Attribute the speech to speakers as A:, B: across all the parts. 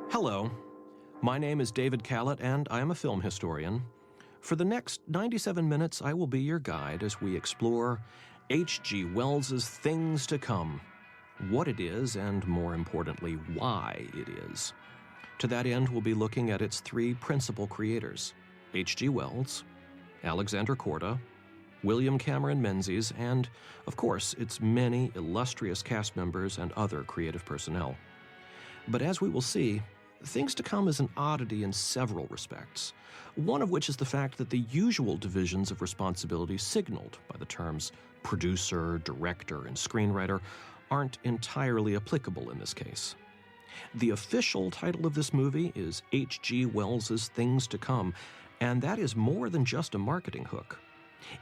A: Hello, my name is David Kalat, and I am a film historian. For the next 97 minutes, I will be your guide as we explore H.G. Wells's Things to Come, what it is, and more importantly, why it is. To that end, we'll be looking at its three principal creators, H.G. Wells, Alexander Korda, William Cameron Menzies, and, of course, its many illustrious cast members and other creative personnel. But as we will see, Things to Come is an oddity in several respects, one of which is the fact that the usual divisions of responsibility signaled by the terms producer, director, and screenwriter aren't entirely applicable in this case. The official title of this movie is H.G. Wells's Things to Come, and that is more than just a marketing hook.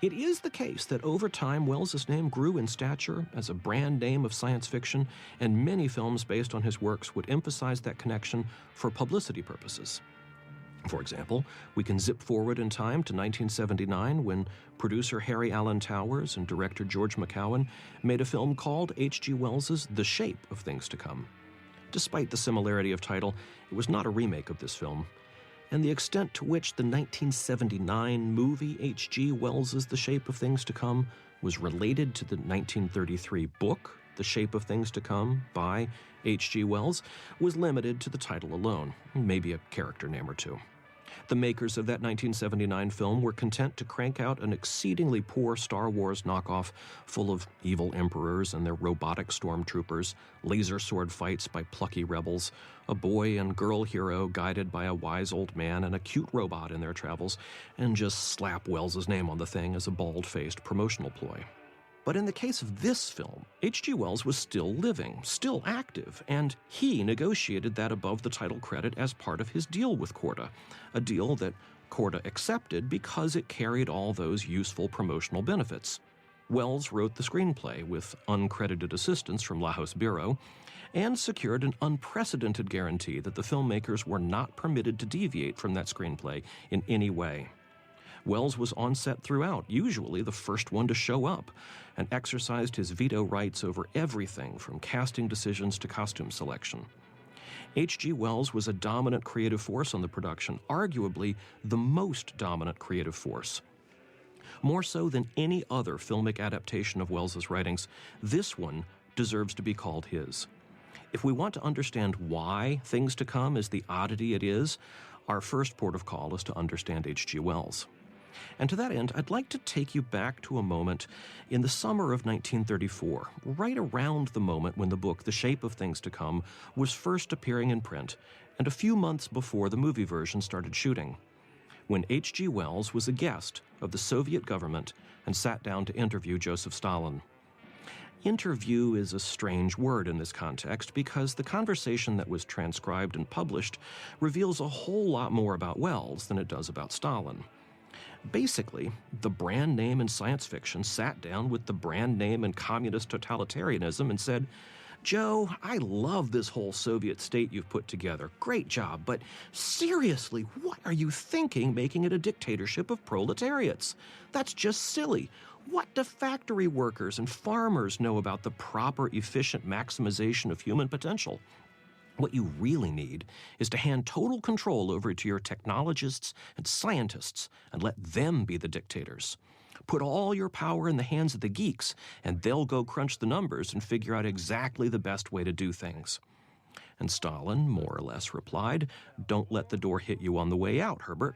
A: It is the case that over time, Wells's name grew in stature as a brand name of science fiction, and many films based on his works would emphasize that connection for publicity purposes. For example, we can zip forward in time to 1979 when producer Harry Alan Towers and director George McCowan made a film called H.G. Wells's The Shape of Things to Come. Despite the similarity of title, it was not a remake of this film, and the extent to which the 1979 movie H.G. Wells's The Shape of Things to Come was related to the 1933 book The Shape of Things to Come by H.G. Wells was limited to the title alone, maybe a character name or two. The makers of that 1979 film were content to crank out an exceedingly poor Star Wars knockoff full of evil emperors and their robotic stormtroopers, laser sword fights by plucky rebels, a boy and girl hero guided by a wise old man and a cute robot in their travels, and just slap Wells's name on the thing as a bald-faced promotional ploy. But in the case of this film, H.G. Wells was still living, still active, and he negotiated that above the title credit as part of his deal with Korda, a deal that Korda accepted because it carried all those useful promotional benefits. Wells wrote the screenplay with uncredited assistance from La House Bureau and secured an unprecedented guarantee that the filmmakers were not permitted to deviate from that screenplay in any way. Wells was on set throughout, usually the first one to show up, and exercised his veto rights over everything from casting decisions to costume selection. H.G. Wells was a dominant creative force on the production, arguably the most dominant creative force. More so than any other filmic adaptation of Wells's writings, this one deserves to be called his. If we want to understand why Things to Come is the oddity it is, our first port of call is to understand H.G. Wells. And to that end, I'd like to take you back to a moment in the summer of 1934, right around the moment when the book The Shape of Things to Come was first appearing in print, and a few months before the movie version started shooting, when H.G. Wells was a guest of the Soviet government and sat down to interview Joseph Stalin. Interview is a strange word in this context because the conversation that was transcribed and published reveals a whole lot more about Wells than it does about Stalin. Basically, the brand name in science fiction sat down with the brand name in communist totalitarianism and said, "Joe, I love this whole Soviet state you've put together. Great job, but seriously, what are you thinking making it a dictatorship of proletariats? That's just silly. What do factory workers and farmers know about the proper, efficient maximization of human potential? What you really need is to hand total control over to your technologists and scientists and let them be the dictators. Put all your power in the hands of the geeks, and they'll go crunch the numbers and figure out exactly the best way to do things." And Stalin more or less replied, "Don't let the door hit you on the way out, Herbert."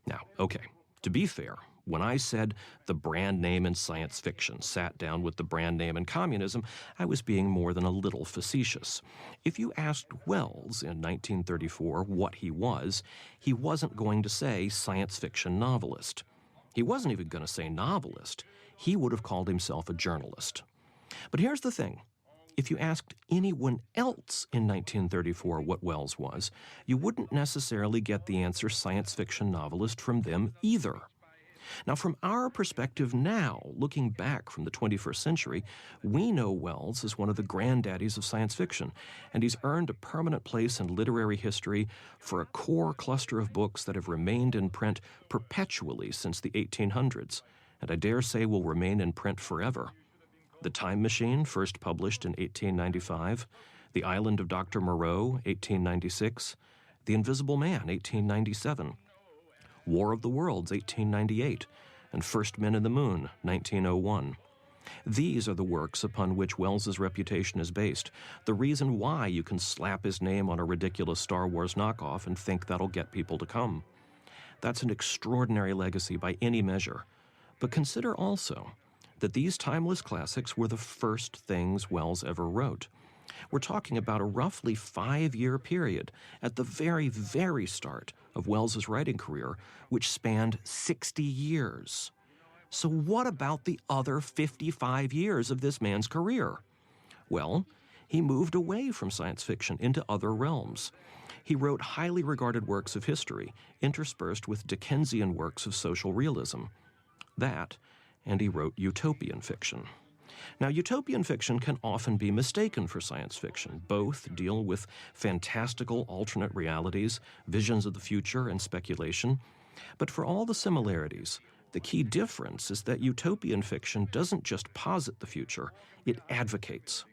A: Now, okay, to be fair, when I said the brand name in science fiction sat down with the brand name in communism, I was being more than a little facetious. If you asked Wells in 1934 what he wasn't going to say science fiction novelist. He wasn't even going to say novelist. He would have called himself a journalist. But here's the thing. If you asked anyone else in 1934 what Wells was, you wouldn't necessarily get the answer science fiction novelist from them either. Now, from our perspective now, looking back from the 21st century, we know Wells as one of the granddaddies of science fiction, and he's earned a permanent place in literary history for a core cluster of books that have remained in print perpetually since the 1800s, and I dare say will remain in print forever. The Time Machine, first published in 1895, The Island of Dr. Moreau, 1896, The Invisible Man, 1897, War of the Worlds, 1898, and First Men in the Moon, 1901. These are the works upon which Wells's reputation is based, the reason why you can slap his name on a ridiculous Star Wars knockoff and think that'll get people to come. That's an extraordinary legacy by any measure. But consider also that these timeless classics were the first things Wells ever wrote. We're talking about a roughly 5-year period at the very, very start of Wells's writing career, which spanned 60 years. So what about the other 55 years of this man's career? Well, he moved away from science fiction into other realms. He wrote highly regarded works of history, interspersed with Dickensian works of social realism. That, and he wrote utopian fiction. Now, utopian fiction can often be mistaken for science fiction. Both deal with fantastical alternate realities, visions of the future, and speculation. But for all the similarities, the key difference is that utopian fiction doesn't just posit the future, it advocates.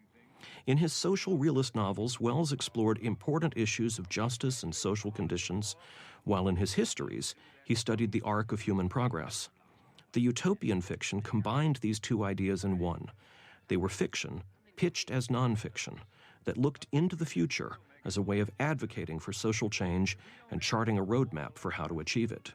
A: In his social realist novels, Wells explored important issues of justice and social conditions, while in his histories, he studied the arc of human progress. The utopian fiction combined these two ideas in one. They were fiction, pitched as nonfiction, that looked into the future as a way of advocating for social change and charting a roadmap for how to achieve it.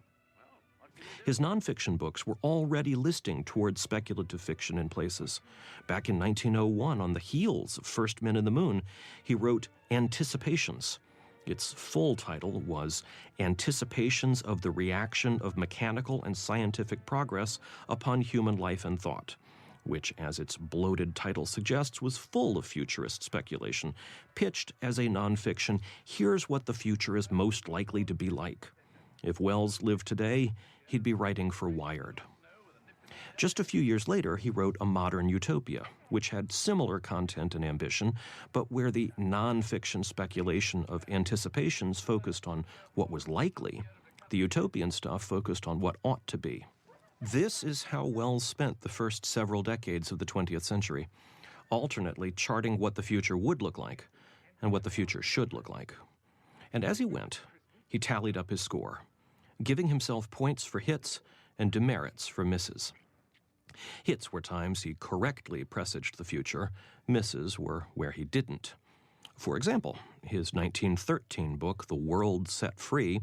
A: His nonfiction books were already listing towards speculative fiction in places. Back in 1901, on the heels of First Men in the Moon, he wrote Anticipations. Its full title was Anticipations of the Reaction of Mechanical and Scientific Progress upon Human Life and Thought, which, as its bloated title suggests, was full of futurist speculation, pitched as a nonfiction, here's what the future is most likely to be like. If Wells lived today, he'd be writing for Wired. Just a few years later, he wrote A Modern Utopia, which had similar content and ambition, but where the nonfiction speculation of Anticipations focused on what was likely, the utopian stuff focused on what ought to be. This is how Wells spent the first several decades of the 20th century, alternately charting what the future would look like and what the future should look like. And as he went, he tallied up his score, giving himself points for hits and demerits for misses. Hits were times he correctly presaged the future, misses were where he didn't. For example, his 1913 book, The World Set Free,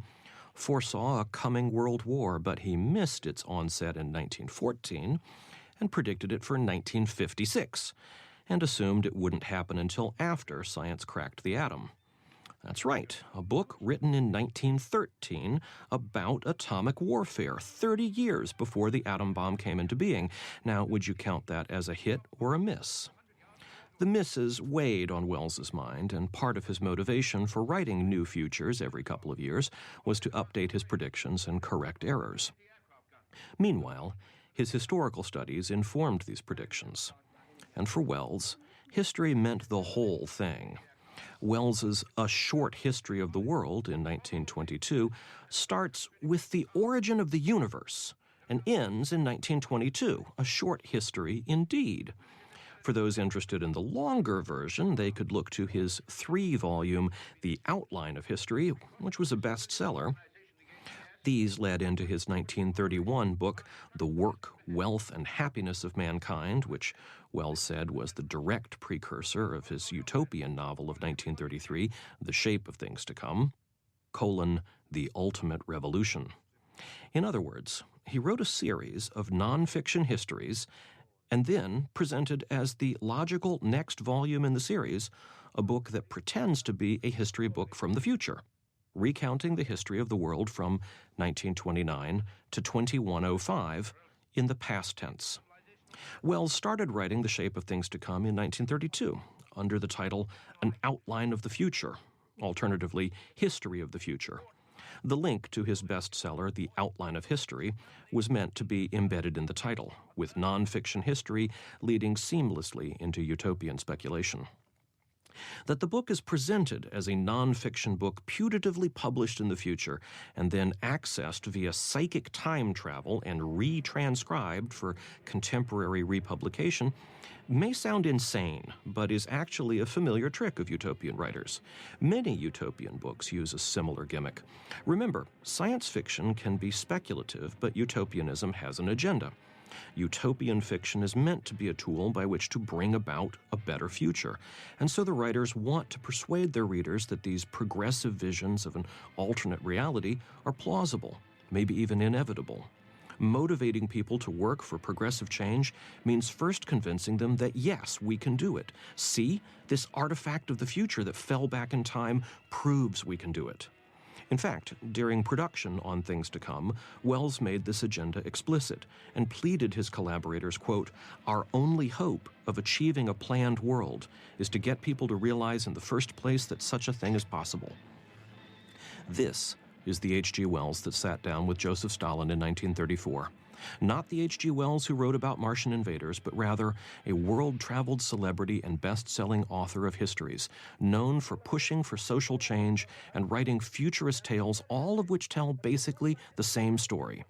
A: foresaw a coming world war, but he missed its onset in 1914 and predicted it for 1956, and assumed it wouldn't happen until after science cracked the atom. That's right, a book written in 1913 about atomic warfare, 30 years before the atom bomb came into being. Now, would you count that as a hit or a miss? The misses weighed on Wells's mind, and part of his motivation for writing new futures every couple of years was to update his predictions and correct errors. Meanwhile, his historical studies informed these predictions. And for Wells, history meant the whole thing. Wells's A Short History of the World in 1922 starts with the origin of the universe and ends in 1922, a short history indeed. For those interested in the longer version, they could look to his 3-volume The Outline of History, which was a bestseller. These led into his 1931 book, The Work, Wealth, and Happiness of Mankind, which Wells said was the direct precursor of his utopian novel of 1933, The Shape of Things to Come, The Ultimate Revolution. In other words, he wrote a series of nonfiction histories and then presented as the logical next volume in the series a book that pretends to be a history book from the future, recounting the history of the world from 1929 to 2105 in the past tense. Wells started writing The Shape of Things to Come in 1932 under the title An Outline of the Future, alternatively, History of the Future. The link to his bestseller, The Outline of History, was meant to be embedded in the title, with nonfiction history leading seamlessly into utopian speculation. That the book is presented as a nonfiction book putatively published in the future and then accessed via psychic time travel and retranscribed for contemporary republication may sound insane, but is actually a familiar trick of utopian writers. Many utopian books use a similar gimmick. Remember, science fiction can be speculative, but utopianism has an agenda. Utopian fiction is meant to be a tool by which to bring about a better future. And so the writers want to persuade their readers that these progressive visions of an alternate reality are plausible, maybe even inevitable. Motivating people to work for progressive change means first convincing them that yes, we can do it. See, this artifact of the future that fell back in time proves we can do it. In fact, during production on Things to Come, Wells made this agenda explicit and pleaded his collaborators, quote, "Our only hope of achieving a planned world is to get people to realize in the first place that such a thing is possible." This is the H.G. Wells that sat down with Joseph Stalin in 1934. Not the H.G. Wells who wrote about Martian invaders, but rather a world-traveled celebrity and best-selling author of histories, known for pushing for social change and writing futurist tales, all of which tell basically the same story.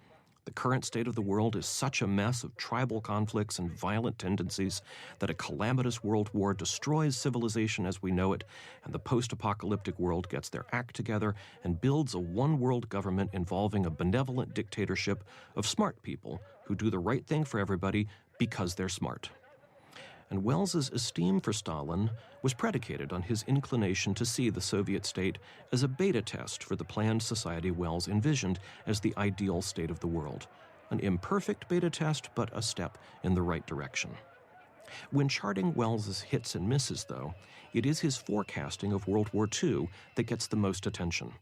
A: The current state of the world is such a mess of tribal conflicts and violent tendencies that a calamitous world war destroys civilization as we know it, and the post-apocalyptic world gets their act together and builds a one-world government involving a benevolent dictatorship of smart people who do the right thing for everybody because they're smart. And Wells's esteem for Stalin was predicated on his inclination to see the Soviet state as a beta test for the planned society Wells envisioned as the ideal state of the world. An imperfect beta test, but a step in the right direction. When charting Wells's hits and misses, though, it is his forecasting of World War II that gets the most attention.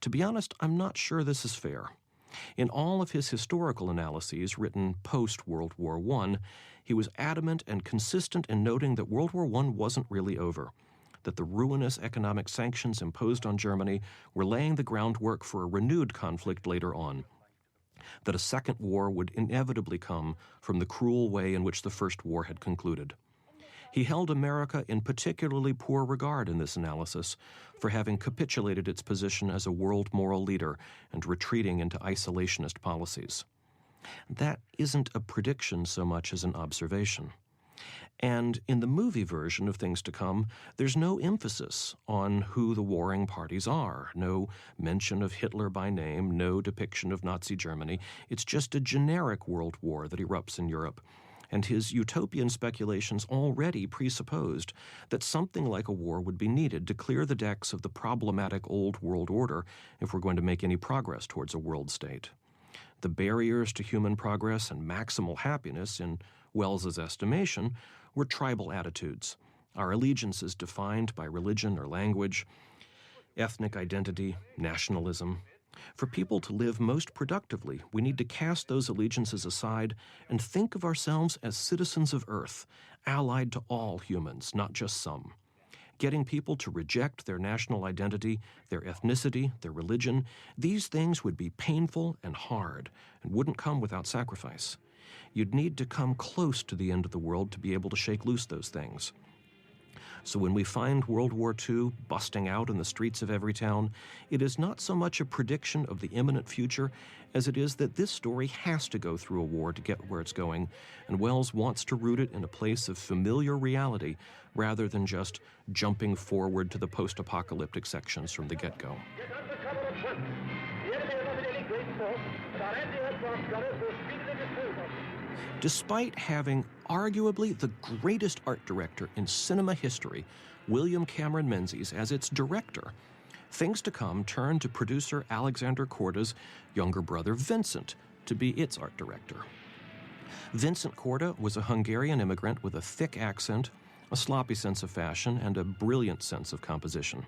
A: To be honest, I'm not sure this is fair. In all of his historical analyses written post-World War I, he was adamant and consistent in noting that World War I wasn't really over, that the ruinous economic sanctions imposed on Germany were laying the groundwork for a renewed conflict later on, that a second war would inevitably come from the cruel way in which the First War had concluded. He held America in particularly poor regard in this analysis for having capitulated its position as a world moral leader and retreating into isolationist policies. That isn't a prediction so much as an observation. And in the movie version of Things to Come, there's no emphasis on who the warring parties are, no mention of Hitler by name, no depiction of Nazi Germany. It's just a generic world war that erupts in Europe. And his utopian speculations already presupposed that something like a war would be needed to clear the decks of the problematic old world order if we're going to make any progress towards a world state. The barriers to human progress and maximal happiness, in Wells's estimation, were tribal attitudes, our allegiances defined by religion or language, ethnic identity, nationalism. For people to live most productively, we need to cast those allegiances aside and think of ourselves as citizens of Earth, allied to all humans, not just some. Getting people to reject their national identity, their ethnicity, their religion, these things would be painful and hard and wouldn't come without sacrifice. You'd need to come close to the end of the world to be able to shake loose those things. So when we find World War II busting out in the streets of every town, it is not so much a prediction of the imminent future as it is that this story has to go through a war to get where it's going, and Wells wants to root it in a place of familiar reality rather than just jumping forward to the post-apocalyptic sections from the get-go. Despite having arguably the greatest art director in cinema history, William Cameron Menzies, as its director, Things to Come turned to producer Alexander Korda's younger brother Vincent to be its art director. Vincent Korda was a Hungarian immigrant with a thick accent, a sloppy sense of fashion, and a brilliant sense of composition.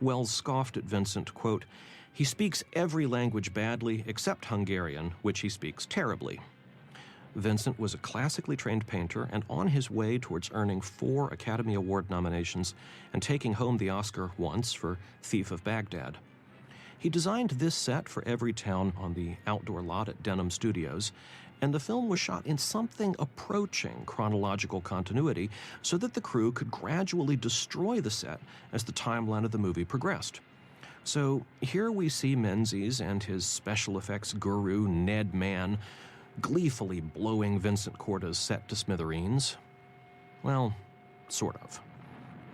A: Wells scoffed at Vincent, quote, "He speaks every language badly except Hungarian, which he speaks terribly." Vincent was a classically trained painter and on his way towards earning 4 Academy Award nominations and taking home the Oscar once for Thief of Baghdad. He designed this set for Everytown on the outdoor lot at Denham Studios, and the film was shot in something approaching chronological continuity so that the crew could gradually destroy the set as the timeline of the movie progressed. So here we see Menzies and his special effects guru, Ned Mann, gleefully blowing Vincent Corda's set to smithereens. Well, sort of.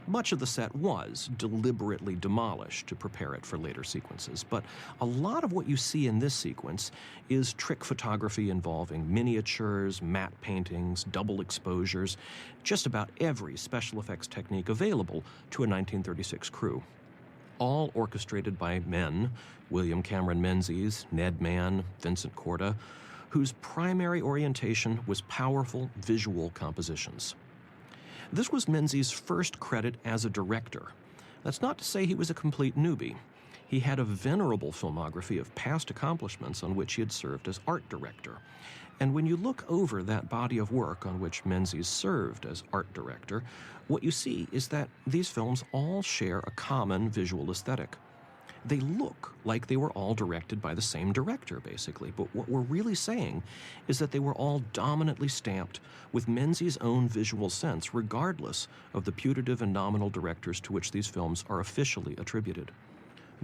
A: Much of the set was deliberately demolished to prepare it for later sequences, but a lot of what you see in this sequence is trick photography involving miniatures, matte paintings, double exposures, just about every special effects technique available to a 1936 crew. All orchestrated by men, William Cameron Menzies, Ned Mann, Vincent Corda, whose primary orientation was powerful visual compositions. This was Menzies' first credit as a director. That's not to say he was a complete newbie. He had a venerable filmography of past accomplishments on which he had served as art director. And when you look over that body of work on which Menzies served as art director, what you see is that these films all share a common visual aesthetic. They look like they were all directed by the same director, basically, but what we're really saying is that they were all dominantly stamped with Menzies' own visual sense, regardless of the putative and nominal directors to which these films are officially attributed.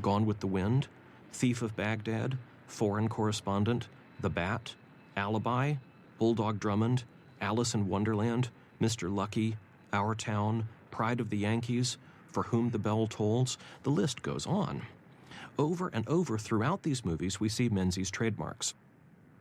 A: Gone with the Wind, Thief of Baghdad, Foreign Correspondent, The Bat, Alibi, Bulldog Drummond, Alice in Wonderland, Mr. Lucky, Our Town, Pride of the Yankees, For Whom the Bell Tolls, the list goes on. Over and over throughout these movies, we see Menzies' trademarks.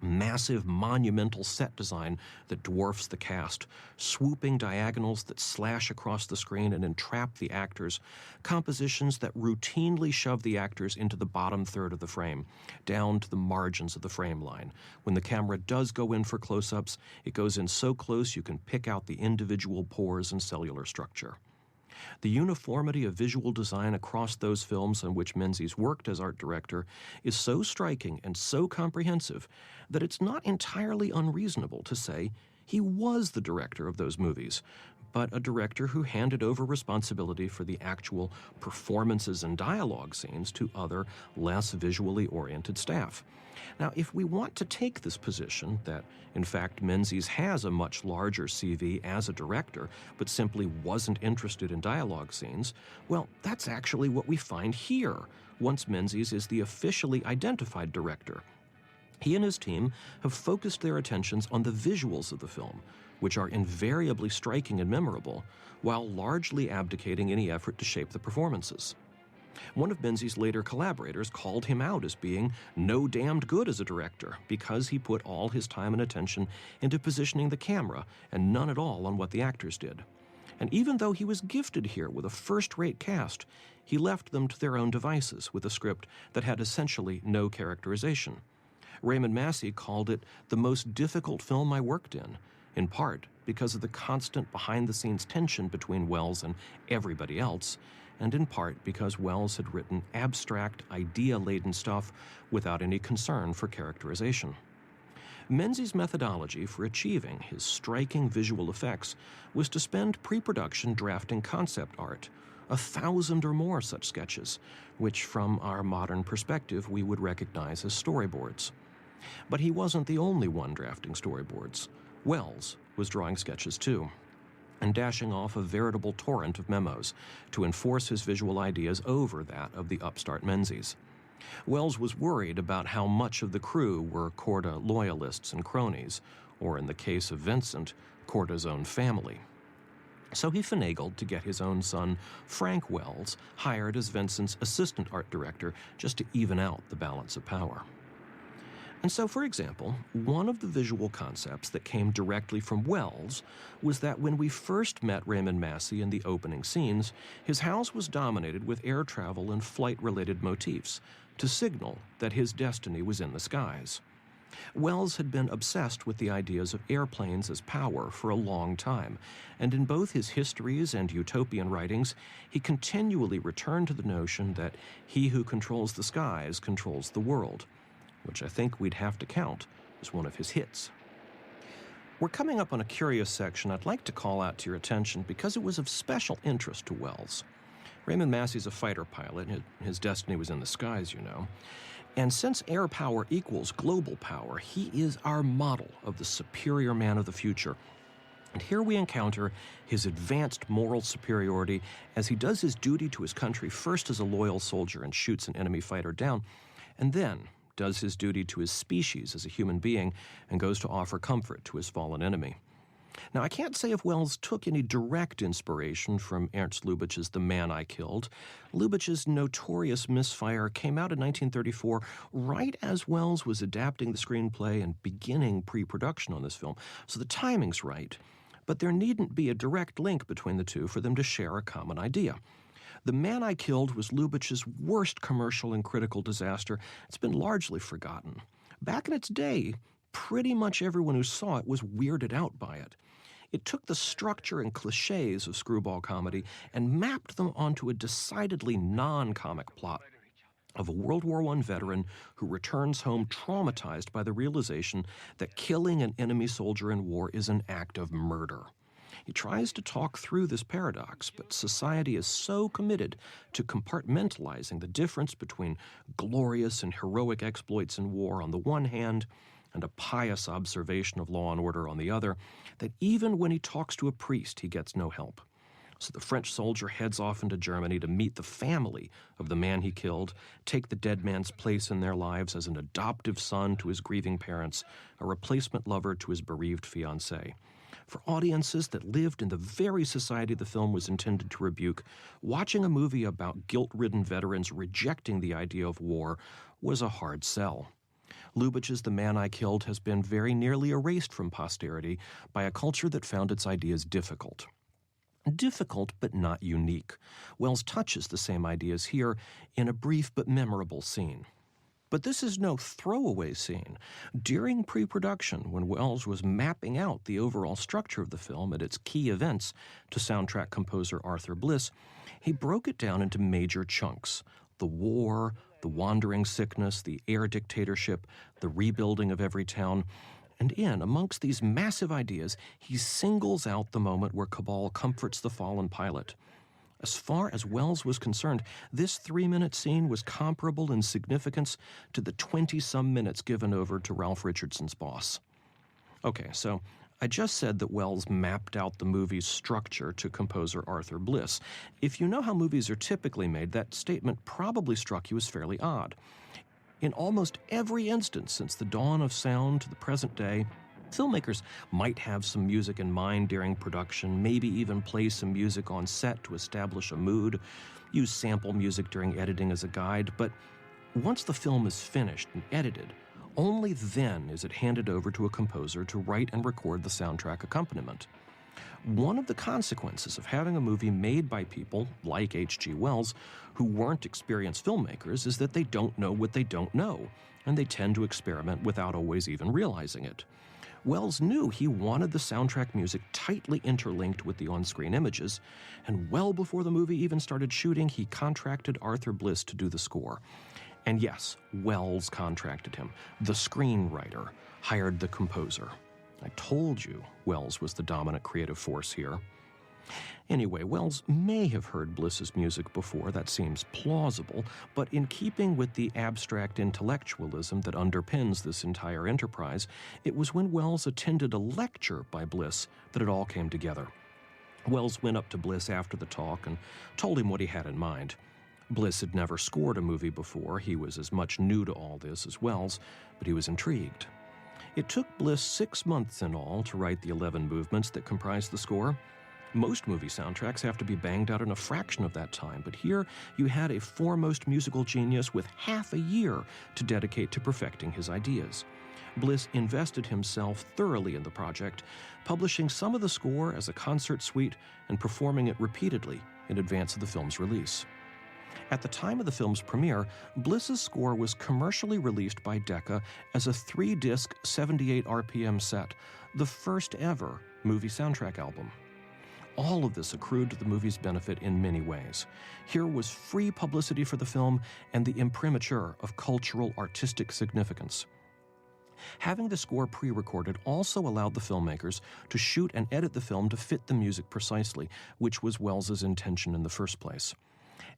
A: Massive, monumental set design that dwarfs the cast, swooping diagonals that slash across the screen and entrap the actors, compositions that routinely shove the actors into the bottom third of the frame, down to the margins of the frame line. When the camera does go in for close-ups, it goes in so close you can pick out the individual pores and cellular structure. The uniformity of visual design across those films on which Menzies worked as art director is so striking and so comprehensive that it's not entirely unreasonable to say he was the director of those movies, but a director who handed over responsibility for the actual performances and dialogue scenes to other, less visually oriented staff. Now, if we want to take this position that, in fact, Menzies has a much larger CV as a director, but simply wasn't interested in dialogue scenes, well, that's actually what we find here, once Menzies is the officially identified director. He and his team have focused their attentions on the visuals of the film, which are invariably striking and memorable, while largely abdicating any effort to shape the performances. One of Menzies' later collaborators called him out as being no damned good as a director because he put all his time and attention into positioning the camera and none at all on what the actors did. And even though he was gifted here with a first-rate cast, he left them to their own devices with a script that had essentially no characterization. Raymond Massey called it the most difficult film I worked in part because of the constant behind-the-scenes tension between Wells and everybody else, and in part because Wells had written abstract, idea-laden stuff without any concern for characterization. Menzies' methodology for achieving his striking visual effects was to spend pre-production drafting concept art, 1,000 or more such sketches, which from our modern perspective we would recognize as storyboards. But he wasn't the only one drafting storyboards. Wells was drawing sketches too, and dashing off a veritable torrent of memos to enforce his visual ideas over that of the upstart Menzies. Wells was worried about how much of the crew were Corda loyalists and cronies, or in the case of Vincent, Corda's own family. So he finagled to get his own son, Frank Wells, hired as Vincent's assistant art director just to even out the balance of power. And so, for example, one of the visual concepts that came directly from Wells was that when we first met Raymond Massey in the opening scenes, his house was dominated with air travel and flight-related motifs to signal that his destiny was in the skies. Wells had been obsessed with the ideas of airplanes as power for a long time, and in both his histories and utopian writings, he continually returned to the notion that he who controls the skies controls the world, which I think we'd have to count as one of his hits. We're coming up on a curious section I'd like to call out to your attention because it was of special interest to Wells. Raymond Massey's a fighter pilot. His destiny was in the skies, you know. And since air power equals global power, he is our model of the superior man of the future. And here we encounter his advanced moral superiority as he does his duty to his country first as a loyal soldier and shoots an enemy fighter down, and then does his duty to his species as a human being and goes to offer comfort to his fallen enemy. Now, I can't say if Welles took any direct inspiration from Ernst Lubitsch's The Man I Killed. Lubitsch's notorious misfire came out in 1934, right as Welles was adapting the screenplay and beginning pre-production on this film, so the timing's right. But there needn't be a direct link between the two for them to share a common idea. The Man I Killed was Lubitsch's worst commercial and critical disaster. It's been largely forgotten. Back in its day, pretty much everyone who saw it was weirded out by it. It took the structure and cliches of screwball comedy and mapped them onto a decidedly non-comic plot of a World War I veteran who returns home traumatized by the realization that killing an enemy soldier in war is an act of murder. He tries to talk through this paradox, but society is so committed to compartmentalizing the difference between glorious and heroic exploits in war on the one hand and a pious observation of law and order on the other, that even when he talks to a priest, he gets no help. So the French soldier heads off into Germany to meet the family of the man he killed, take the dead man's place in their lives as an adoptive son to his grieving parents, a replacement lover to his bereaved fiancée. For audiences that lived in the very society the film was intended to rebuke, watching a movie about guilt-ridden veterans rejecting the idea of war was a hard sell. Lubitsch's The Man I Killed has been very nearly erased from posterity by a culture that found its ideas difficult. Difficult, but not unique. Welles touches the same ideas here in a brief but memorable scene. But this is no throwaway scene. During pre-production, when Welles was mapping out the overall structure of the film and its key events to soundtrack composer Arthur Bliss, he broke it down into major chunks: the war, the wandering sickness, the air dictatorship, the rebuilding of every town. And amongst these massive ideas, he singles out the moment where Cabal comforts the fallen pilot. As far as Welles was concerned, this 3-minute scene was comparable in significance to the 20-some minutes given over to Ralph Richardson's Boss. Okay, so I just said that Welles mapped out the movie's structure to composer Arthur Bliss. If you know how movies are typically made, that statement probably struck you as fairly odd. In almost every instance since the dawn of sound to the present day, filmmakers might have some music in mind during production, maybe even play some music on set to establish a mood, use sample music during editing as a guide, but once the film is finished and edited, only then is it handed over to a composer to write and record the soundtrack accompaniment. One of the consequences of having a movie made by people like H.G. Wells who weren't experienced filmmakers is that they don't know what they don't know, and they tend to experiment without always even realizing it. Wells knew he wanted the soundtrack music tightly interlinked with the on-screen images, and well before the movie even started shooting, he contracted Arthur Bliss to do the score. And yes, Wells contracted him. The screenwriter hired the composer. I told you Wells was the dominant creative force here. Anyway, Wells may have heard Bliss's music before, that seems plausible, but in keeping with the abstract intellectualism that underpins this entire enterprise, it was when Wells attended a lecture by Bliss that it all came together. Wells went up to Bliss after the talk and told him what he had in mind. Bliss had never scored a movie before. He was as much new to all this as Wells, but he was intrigued. It took Bliss 6 months in all to write the 11 movements that comprise the score. Most movie soundtracks have to be banged out in a fraction of that time, but here you had a foremost musical genius with half a year to dedicate to perfecting his ideas. Bliss invested himself thoroughly in the project, publishing some of the score as a concert suite and performing it repeatedly in advance of the film's release. At the time of the film's premiere, Bliss's score was commercially released by Decca as a 3-disc, 78 RPM set, the first ever movie soundtrack album. All of this accrued to the movie's benefit in many ways. Here was free publicity for the film and the imprimatur of cultural, artistic significance. Having the score pre-recorded also allowed the filmmakers to shoot and edit the film to fit the music precisely, which was Wells's intention in the first place.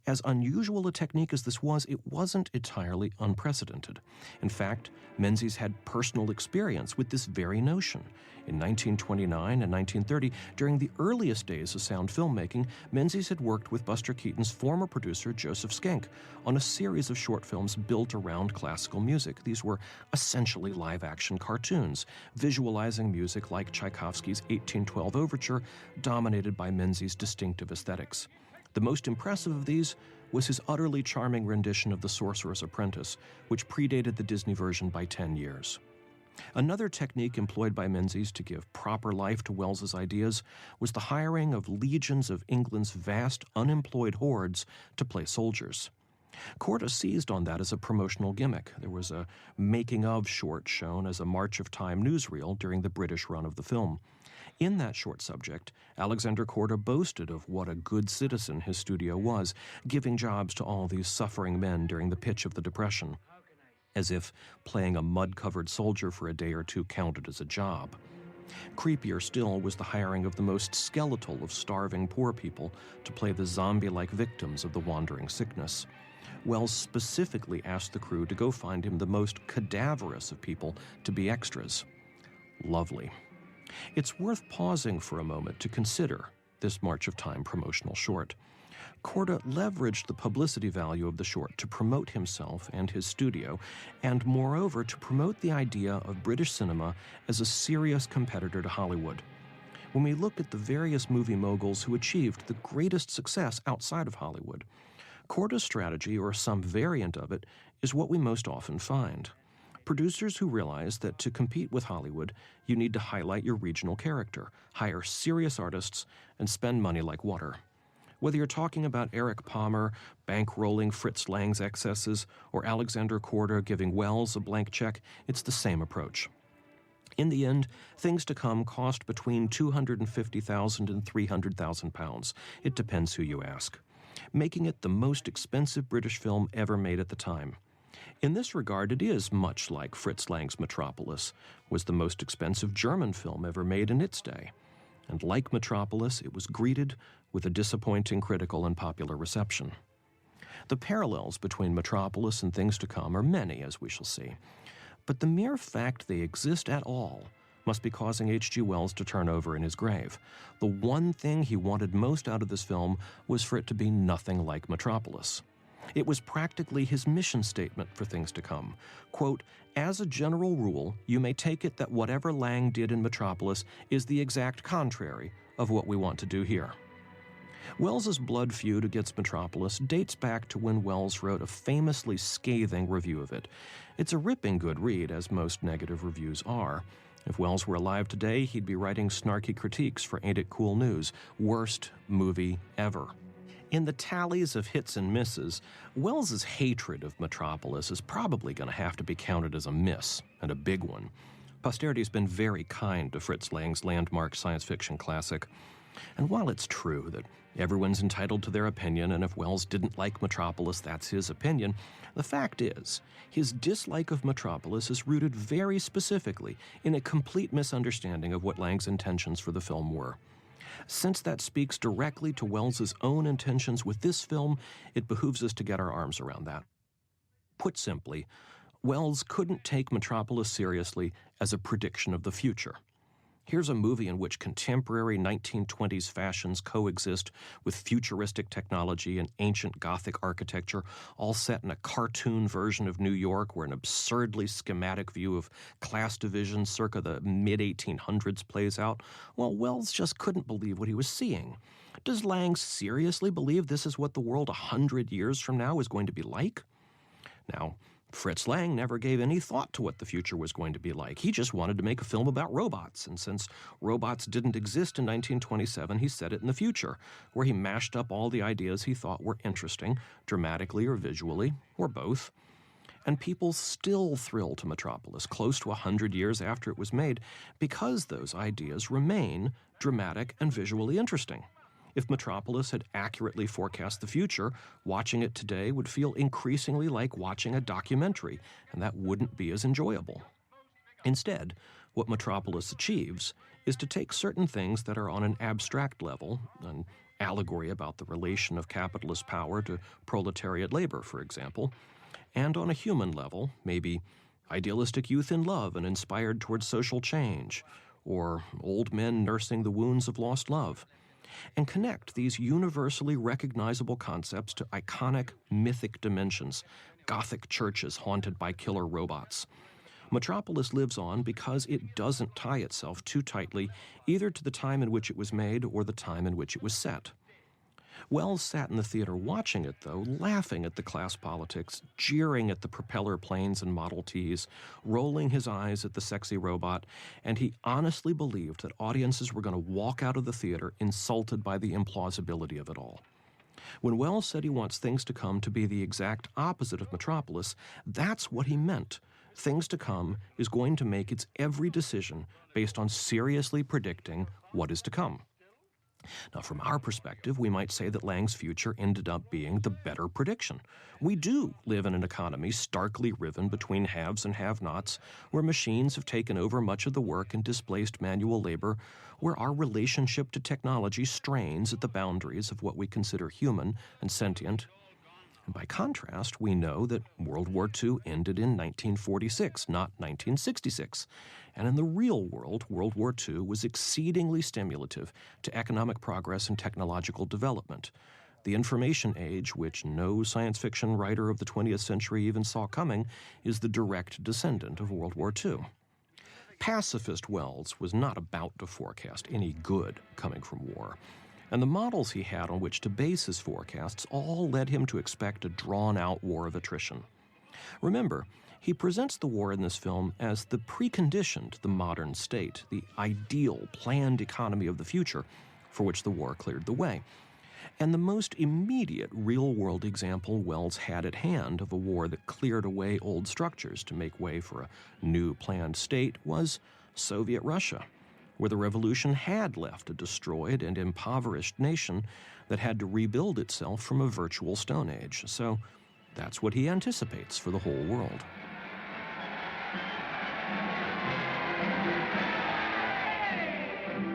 A: As unusual a technique as this was, it wasn't entirely unprecedented. In fact, Menzies had personal experience with this very notion. In 1929 and 1930, during the earliest days of sound filmmaking, Menzies had worked with Buster Keaton's former producer, Joseph Schenck, on a series of short films built around classical music. These were essentially live-action cartoons, visualizing music like Tchaikovsky's 1812 Overture, dominated by Menzies' distinctive aesthetics. The most impressive of these was his utterly charming rendition of The Sorcerer's Apprentice, which predated the Disney version by 10 years. Another technique employed by Menzies to give proper life to Wells's ideas was the hiring of legions of England's vast unemployed hordes to play soldiers. Korda seized on that as a promotional gimmick. There was a making-of short shown as a March of Time newsreel during the British run of the film. In that short subject, Alexander Korda boasted of what a good citizen his studio was, giving jobs to all these suffering men during the pitch of the Depression, as if playing a mud-covered soldier for a day or two counted as a job. Creepier still was the hiring of the most skeletal of starving poor people to play the zombie-like victims of the wandering sickness. Wells specifically asked the crew to go find him the most cadaverous of people to be extras. Lovely. It's worth pausing for a moment to consider this March of Time promotional short. Korda leveraged the publicity value of the short to promote himself and his studio, and moreover to promote the idea of British cinema as a serious competitor to Hollywood. When we look at the various movie moguls who achieved the greatest success outside of Hollywood, Korda's strategy, or some variant of it, is what we most often find. Producers who realize that to compete with Hollywood, you need to highlight your regional character, hire serious artists, and spend money like water. Whether you're talking about Eric Palmer bankrolling Fritz Lang's excesses or Alexander Korda giving Wells a blank check, it's the same approach. In the end, Things to Come cost between £250,000 and £300,000. It depends who you ask, making it the most expensive British film ever made at the time. In this regard, it is much like Fritz Lang's Metropolis was the most expensive German film ever made in its day. And like Metropolis, it was greeted with a disappointing critical and popular reception. The parallels between Metropolis and Things to Come are many, as we shall see. But the mere fact they exist at all must be causing H.G. Wells to turn over in his grave. The one thing he wanted most out of this film was for it to be nothing like Metropolis. It was practically his mission statement for Things to Come. Quote, "As a general rule, you may take it that whatever Lang did in Metropolis is the exact contrary of what we want to do here." Wells's blood feud against Metropolis dates back to when Wells wrote a famously scathing review of it. It's a ripping good read, as most negative reviews are. If Wells were alive today, he'd be writing snarky critiques for Ain't It Cool News, worst movie ever. In the tallies of hits and misses, Wells's hatred of Metropolis is probably going to have to be counted as a miss, and a big one. Posterity's been very kind to Fritz Lang's landmark science fiction classic. And while it's true that everyone's entitled to their opinion, and if Wells didn't like Metropolis, that's his opinion, the fact is, his dislike of Metropolis is rooted very specifically in a complete misunderstanding of what Lang's intentions for the film were. Since that speaks directly to Wells's own intentions with this film, it behooves us to get our arms around that. Put simply, Wells couldn't take Metropolis seriously as a prediction of the future. Here's a movie in which contemporary 1920s fashions coexist with futuristic technology and ancient Gothic architecture, all set in a cartoon version of New York where an absurdly schematic view of class division circa the mid-1800s plays out. Well, Wells just couldn't believe what he was seeing. Does Lang seriously believe this is what the world 100 years from now is going to be like? Now, Fritz Lang never gave any thought to what the future was going to be like. He just wanted to make a film about robots, and since robots didn't exist in 1927, he set it in the future, where he mashed up all the ideas he thought were interesting, dramatically or visually, or both. And people still thrill to Metropolis, close to 100 years after it was made, because those ideas remain dramatic and visually interesting. If Metropolis had accurately forecast the future, watching it today would feel increasingly like watching a documentary, and that wouldn't be as enjoyable. Instead, what Metropolis achieves is to take certain things that are on an abstract level, and allegory about the relation of capitalist power to proletariat labor, for example, and on a human level, maybe idealistic youth in love and inspired towards social change, or old men nursing the wounds of lost love, and connect these universally recognizable concepts to iconic, mythic dimensions, Gothic churches haunted by killer robots. Metropolis lives on because it doesn't tie itself too tightly either to the time in which it was made or the time in which it was set. Wells sat in the theater watching it, though, laughing at the class politics, jeering at the propeller planes and Model Ts, rolling his eyes at the sexy robot, and he honestly believed that audiences were going to walk out of the theater insulted by the implausibility of it all. When Wells said he wants Things to Come to be the exact opposite of Metropolis, that's what he meant. Things to Come is going to make its every decision based on seriously predicting what is to come. Now, from our perspective, we might say that Lang's future ended up being the better prediction. We do live in an economy starkly riven between haves and have-nots, where machines have taken over much of the work and displaced manual labor, where our relationship to technology strains at the boundaries of what we consider human and sentient. And by contrast, we know that World War II ended in 1946, not 1966. And in the real world, World War II was exceedingly stimulative to economic progress and technological development. The information age, which no science fiction writer of the 20th century even saw coming, is the direct descendant of World War II. Pacifist Wells was not about to forecast any good coming from war. And the models he had on which to base his forecasts all led him to expect a drawn-out war of attrition. Remember, he presents the war in this film as the precondition to the modern state, the ideal, planned economy of the future for which the war cleared the way. And the most immediate real-world example Wells had at hand of a war that cleared away old structures to make way for a new planned state was Soviet Russia, where the revolution had left a destroyed and impoverished nation that had to rebuild itself from a virtual Stone Age. So that's what he anticipates for the whole world.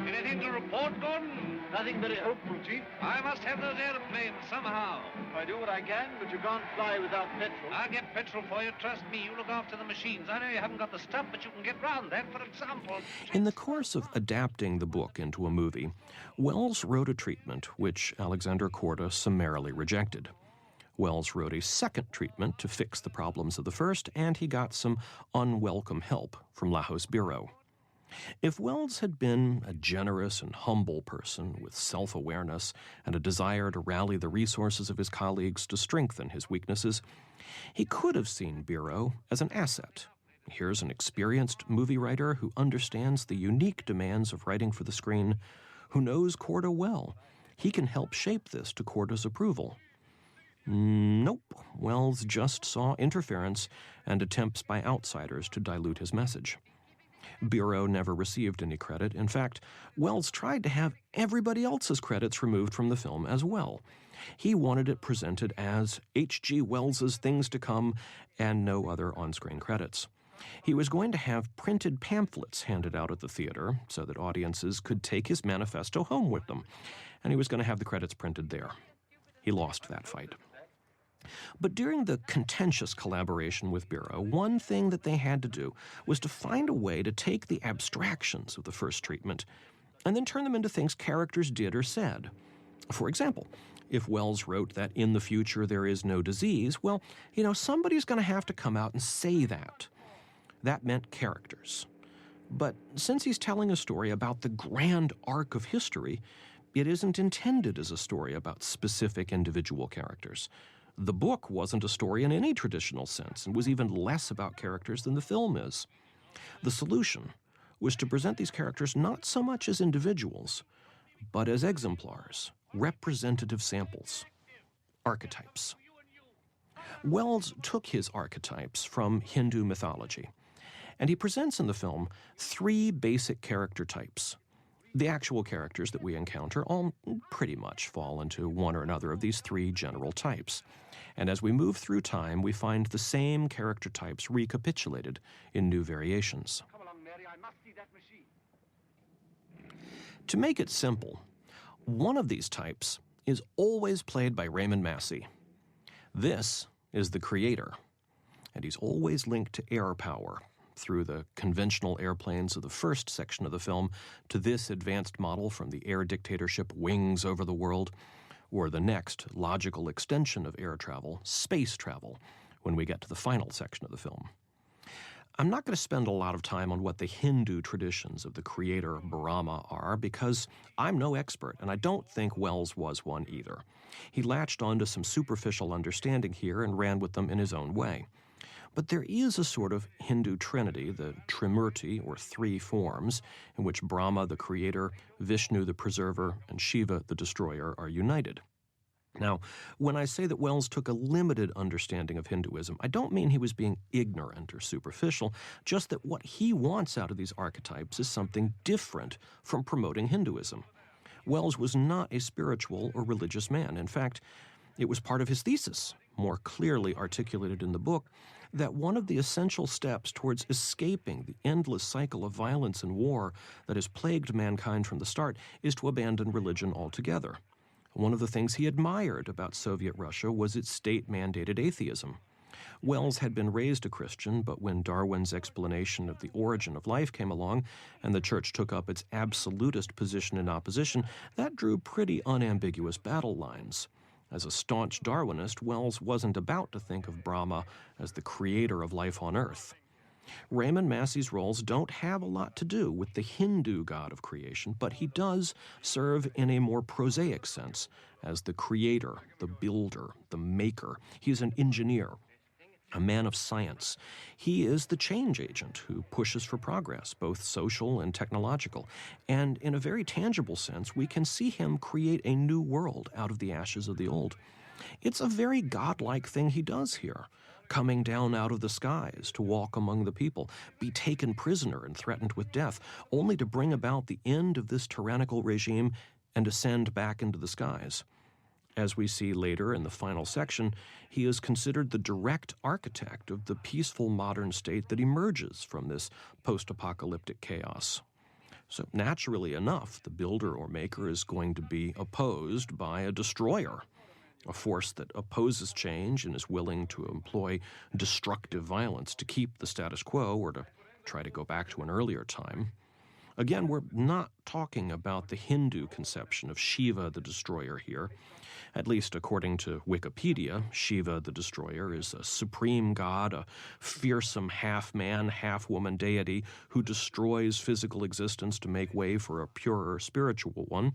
B: Anything to report, Gordon?
C: Nothing very hopeful, Chief.
B: I must have those airplanes somehow.
C: I do what I can, but you can't fly without petrol.
B: I'll get petrol for you. Trust me, you look after the machines. I know you haven't got the stuff, but you can get round that. For example...
A: In the course of adapting the book into a movie, Wells wrote a treatment which Alexander Korda summarily rejected. Wells wrote a second treatment to fix the problems of the first, and he got some unwelcome help from Laho's bureau. If Wells had been a generous and humble person with self-awareness and a desire to rally the resources of his colleagues to strengthen his weaknesses, he could have seen Bureau as an asset. Here's an experienced movie writer who understands the unique demands of writing for the screen, who knows Korda well. He can help shape this to Korda's approval. Nope. Wells just saw interference and attempts by outsiders to dilute his message. Bureau never received any credit. In fact, Wells tried to have everybody else's credits removed from the film as well. He wanted it presented as H.G. Wells's Things to Come and no other on-screen credits. He was going to have printed pamphlets handed out at the theater so that audiences could take his manifesto home with them, and he was going to have the credits printed there. He lost that fight. But during the contentious collaboration with Bureau, one thing that they had to do was to find a way to take the abstractions of the first treatment and then turn them into things characters did or said. For example, if Wells wrote that in the future there is no disease, well, somebody's going to have to come out and say that. That meant characters. But since he's telling a story about the grand arc of history, it isn't intended as a story about specific individual characters. The book wasn't a story in any traditional sense and was even less about characters than the film is. The solution was to present these characters not so much as individuals, but as exemplars, representative samples, archetypes. Wells took his archetypes from Hindu mythology, and he presents in the film 3 basic character types. The actual characters that we encounter all pretty much fall into one or another of these 3 general types. And as we move through time, we find the same character types recapitulated in new variations.
C: Come along, Mary. I must see that machine.
A: To make it simple, One of these types is always played by Raymond Massey. This is the creator, and he's always linked to air power through the conventional airplanes of the first section of the film to this advanced model from the air dictatorship Wings Over the World, or the next logical extension of air travel, space travel, when we get to the final section of the film. I'm not going to spend a lot of time on what the Hindu traditions of the creator Brahma are, because I'm no expert, and I don't think Wells was one either. He latched onto some superficial understanding here and ran with them in his own way. But there is a sort of Hindu trinity, the Trimurti, or three forms, in which Brahma, the creator, Vishnu, the preserver, and Shiva, the destroyer, are united. Now, when I say that Wells took a limited understanding of Hinduism, I don't mean he was being ignorant or superficial, just that what he wants out of these archetypes is something different from promoting Hinduism. Wells was not a spiritual or religious man. In fact, it was part of his thesis, more clearly articulated in the book, that one of the essential steps towards escaping the endless cycle of violence and war that has plagued mankind from the start is to abandon religion altogether. One of the things he admired about Soviet Russia was its state-mandated atheism. Wells had been raised a Christian, but when Darwin's explanation of the origin of life came along and the church took up its absolutist position in opposition, that drew pretty unambiguous battle lines. As a staunch Darwinist, Wells wasn't about to think of Brahma as the creator of life on Earth. Raymond Massey's roles don't have a lot to do with the Hindu god of creation, but he does serve in a more prosaic sense as the creator, the builder, the maker. He's an engineer, a man of science. He is the change agent who pushes for progress, both social and technological. And in a very tangible sense, we can see him create a new world out of the ashes of the old. It's a very godlike thing he does here, coming down out of the skies to walk among the people, be taken prisoner and threatened with death, only to bring about the end of this tyrannical regime and ascend back into the skies. As we see later in the final section, he is considered the direct architect of the peaceful modern state that emerges from this post-apocalyptic chaos. So naturally enough, the builder or maker is going to be opposed by a destroyer, a force that opposes change and is willing to employ destructive violence to keep the status quo or to try to go back to an earlier time. Again, we're not talking about the Hindu conception of Shiva the destroyer here. At least according to Wikipedia, Shiva the destroyer is a supreme god, a fearsome half-man, half-woman deity who destroys physical existence to make way for a purer spiritual one.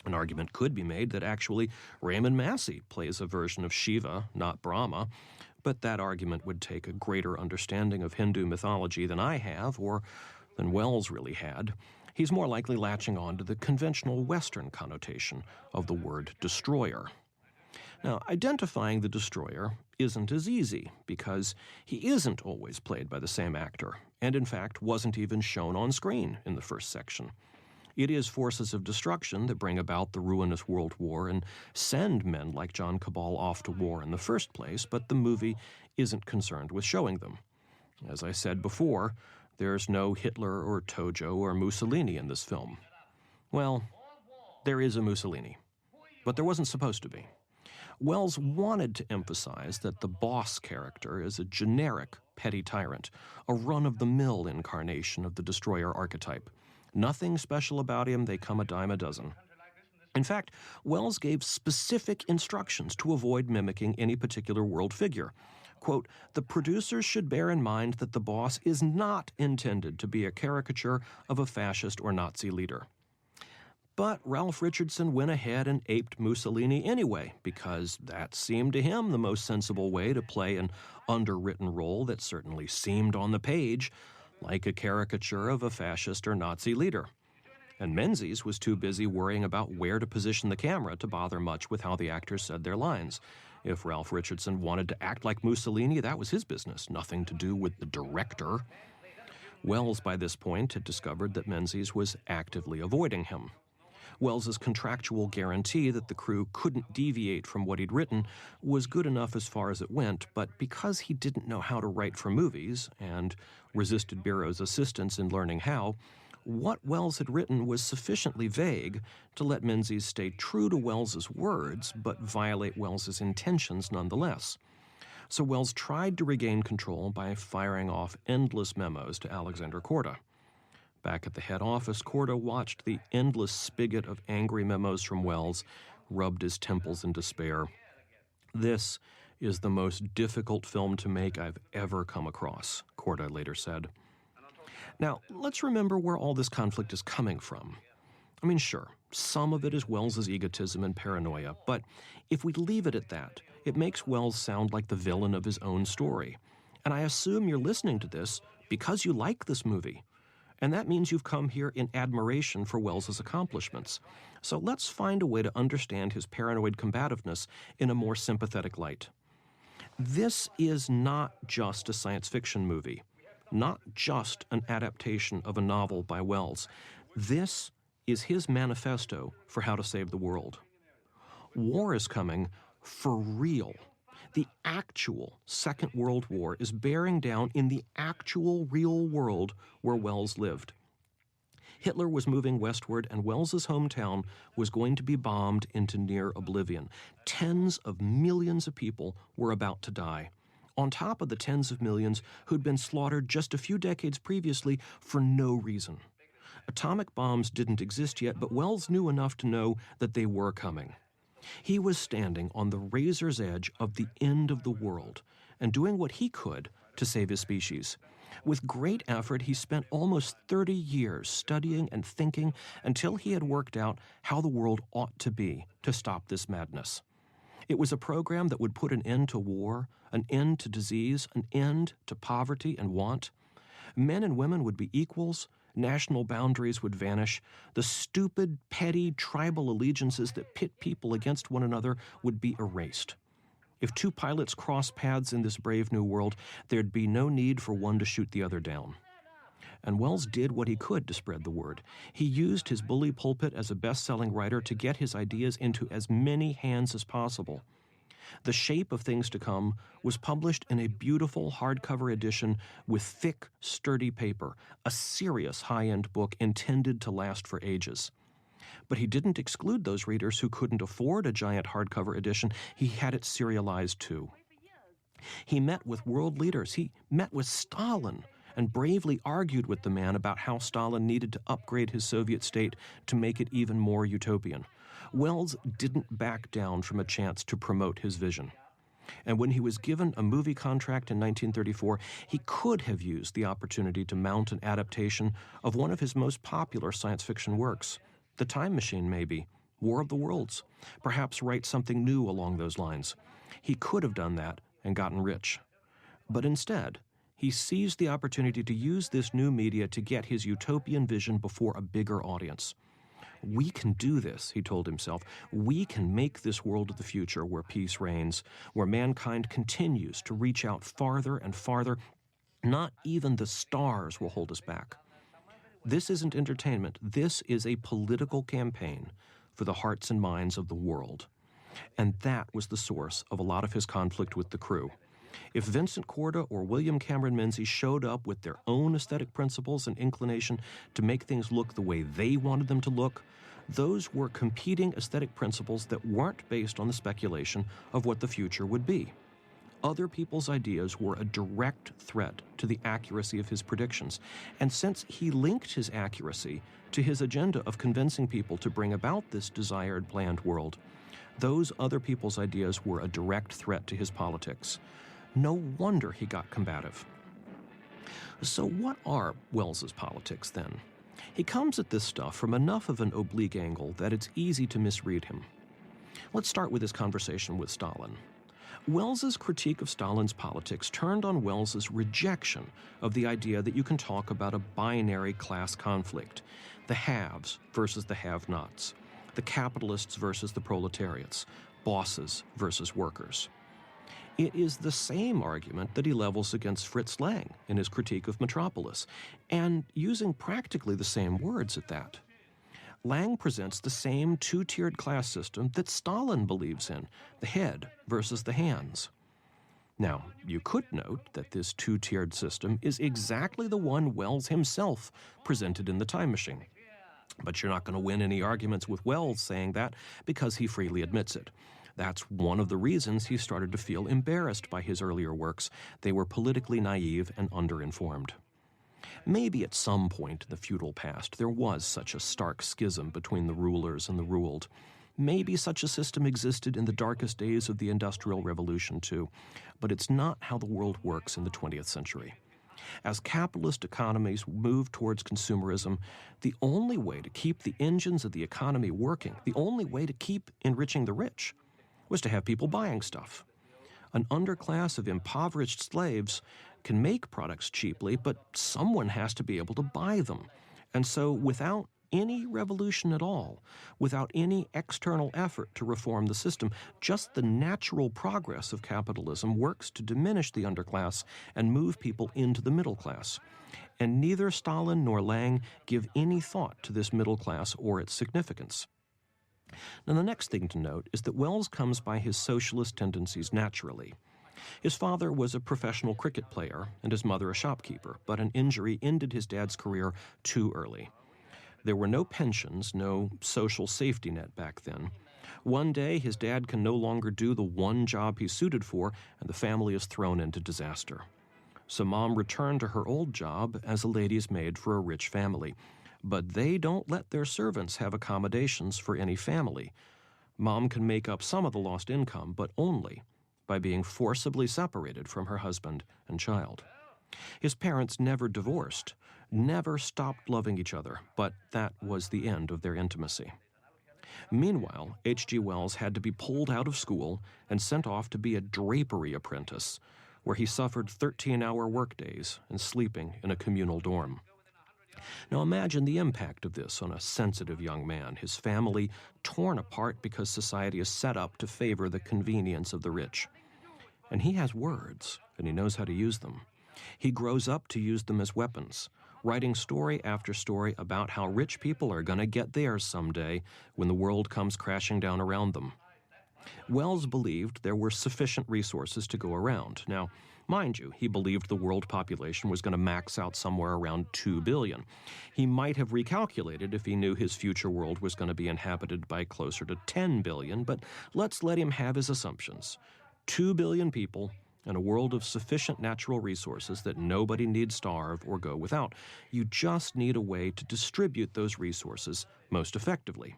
A: An argument could be made that actually Raymond Massey plays a version of Shiva, not Brahma, but that argument would take a greater understanding of Hindu mythology than I have, or than Wells really had. He's more likely latching on to the conventional Western connotation of the word destroyer. Now, identifying the destroyer isn't as easy, because he isn't always played by the same actor, and in fact wasn't even shown on screen in the first section. It is forces of destruction that bring about the ruinous World War and send men like John Cabal off to war in the first place, but the movie isn't concerned with showing them. As I said before, there's no Hitler or Tojo or Mussolini in this film. Well, there is a Mussolini, but there wasn't supposed to be. Wells wanted to emphasize that the boss character is a generic petty tyrant, a run-of-the-mill incarnation of the destroyer archetype. Nothing special about him, they come a dime a dozen. In fact, Wells gave specific instructions to avoid mimicking any particular world figure. Quote, "The producers should bear in mind that the boss is not intended to be a caricature of a fascist or Nazi leader." But Ralph Richardson went ahead and aped Mussolini anyway, because that seemed to him the most sensible way to play an underwritten role that certainly seemed on the page like a caricature of a fascist or Nazi leader. And Menzies was too busy worrying about where to position the camera to bother much with how the actors said their lines. If Ralph Richardson wanted to act like Mussolini, that was his business, nothing to do with the director. Wells, by this point, had discovered that Menzies was actively avoiding him. Wells's contractual guarantee that the crew couldn't deviate from what he'd written was good enough as far as it went, but because he didn't know how to write for movies and resisted Bureau's assistance in learning how, what Wells had written was sufficiently vague to let Menzies stay true to Wells's words, but violate Wells's intentions nonetheless. So Wells tried to regain control by firing off endless memos to Alexander Korda. Back at the head office, Korda watched the endless spigot of angry memos from Wells, rubbed his temples in despair. "This is the most difficult film to make I've ever come across," Korda later said. Now, let's remember where all this conflict is coming from. I mean, sure, some of it is Wells's egotism and paranoia, but if we leave it at that, it makes Wells sound like the villain of his own story. And I assume you're listening to this because you like this movie. And that means you've come here in admiration for Wells's accomplishments. So let's find a way to understand his paranoid combativeness in a more sympathetic light. This is not just a science fiction movie, not just an adaptation of a novel by Wells. This is his manifesto for how to save the world. War is coming for real. The actual Second World War is bearing down in the actual real world where Wells lived. Hitler was moving westward, and Wells's hometown was going to be bombed into near oblivion. Tens of millions of people were about to die, on top of the tens of millions who'd been slaughtered just a few decades previously for no reason. Atomic bombs didn't exist yet, but Wells knew enough to know that they were coming. He was standing on the razor's edge of the end of the world and doing what he could to save his species. With great effort, he spent almost 30 years studying and thinking until he had worked out how the world ought to be to stop this madness. It was a program that would put an end to war, an end to disease, an end to poverty and want. Men and women would be equals. National boundaries would vanish. The stupid, petty, tribal allegiances that pit people against one another would be erased. If two pilots crossed paths in this brave new world, there'd be no need for one to shoot the other down. And Wells did what he could to spread the word. He used his bully pulpit as a best-selling writer to get his ideas into as many hands as possible. The Shape of Things to Come was published in a beautiful hardcover edition with thick, sturdy paper, a serious high-end book intended to last for ages. But he didn't exclude those readers who couldn't afford a giant hardcover edition. He had it serialized too. He met with world leaders. He met with Stalin and bravely argued with the man about how Stalin needed to upgrade his Soviet state to make it even more utopian. Wells didn't back down from a chance to promote his vision. And when he was given a movie contract in 1934, he could have used the opportunity to mount an adaptation of one of his most popular science fiction works, The Time Machine maybe, War of the Worlds, perhaps write something new along those lines. He could have done that and gotten rich. But instead, he seized the opportunity to use this new media to get his utopian vision before a bigger audience. We can do this, he told himself. We can make this world of the future where peace reigns, where mankind continues to reach out farther and farther. Not even the stars will hold us back. This isn't entertainment. This is a political campaign for the hearts and minds of the world. And that was the source of a lot of his conflict with the crew. If Vincent Korda or William Cameron Menzies showed up with their own aesthetic principles and inclination to make things look the way they wanted them to look, those were competing aesthetic principles that weren't based on the speculation of what the future would be. Other people's ideas were a direct threat to the accuracy of his predictions, and since he linked his accuracy to his agenda of convincing people to bring about this desired planned world, those other people's ideas were a direct threat to his politics. No wonder he got combative. So what are Wells's politics, then? He comes at this stuff from enough of an oblique angle that it's easy to misread him. Let's start with his conversation with Stalin. Wells's critique of Stalin's politics turned on Wells's rejection of the idea that you can talk about a binary class conflict, the haves versus the have-nots, the capitalists versus the proletariats, bosses versus workers. It is the same argument that he levels against Fritz Lang in his critique of Metropolis, and using practically the same words at that. Lang presents the same two-tiered class system that Stalin believes in, the head versus the hands. Now, you could note that this two-tiered system is exactly the one Wells himself presented in The Time Machine. But you're not going to win any arguments with Wells saying that because he freely admits it. That's one of the reasons he started to feel embarrassed by his earlier works. They were politically naive and underinformed. Maybe at some point in the feudal past there was such a stark schism between the rulers and the ruled. Maybe such a system existed in the darkest days of the Industrial Revolution too, but it's not how the world works in the 20th century. As capitalist economies move towards consumerism, the only way to keep the engines of the economy working, the only way to keep enriching the rich, was to have people buying stuff. An underclass of impoverished slaves can make products cheaply, but someone has to be able to buy them. And so without any revolution at all, without any external effort to reform the system, just the natural progress of capitalism works to diminish the underclass and move people into the middle class. And neither Stalin nor Lang give any thought to this middle class or its significance. Now, the next thing to note is that Wells comes by his socialist tendencies naturally. His father was a professional cricket player and his mother a shopkeeper, but an injury ended his dad's career too early. There were no pensions, no social safety net back then. One day, his dad can no longer do the one job he's suited for, and the family is thrown into disaster. So Mom returned to her old job as a lady's maid for a rich family. But they don't let their servants have accommodations for any family. Mom can make up some of the lost income, but only by being forcibly separated from her husband and child. His parents never divorced, never stopped loving each other, but that was the end of their intimacy. Meanwhile, H.G. Wells had to be pulled out of school and sent off to be a drapery apprentice, where he suffered 13-hour workdays and sleeping in a communal dorm. Now imagine the impact of this on a sensitive young man, his family torn apart because society is set up to favor the convenience of the rich. And he has words, and he knows how to use them. He grows up to use them as weapons, writing story after story about how rich people are going to get theirs someday when the world comes crashing down around them. Wells believed there were sufficient resources to go around. Now, mind you, he believed the world population was going to max out somewhere around 2 billion. He might have recalculated if he knew his future world was going to be inhabited by closer to 10 billion, but let's let him have his assumptions. 2 billion people and a world of sufficient natural resources that nobody need starve or go without. You just need a way to distribute those resources most effectively.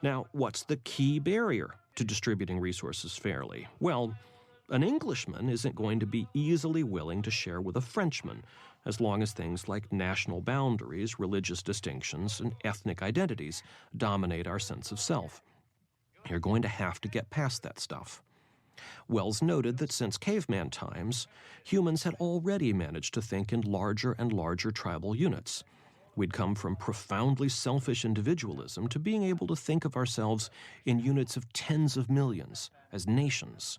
A: Now, what's the key barrier to distributing resources fairly? Well, an Englishman isn't going to be easily willing to share with a Frenchman, as long as things like national boundaries, religious distinctions, and ethnic identities dominate our sense of self. You're going to have to get past that stuff. Wells noted that since caveman times, humans had already managed to think in larger and larger tribal units. We'd come from profoundly selfish individualism to being able to think of ourselves in units of tens of millions, as nations.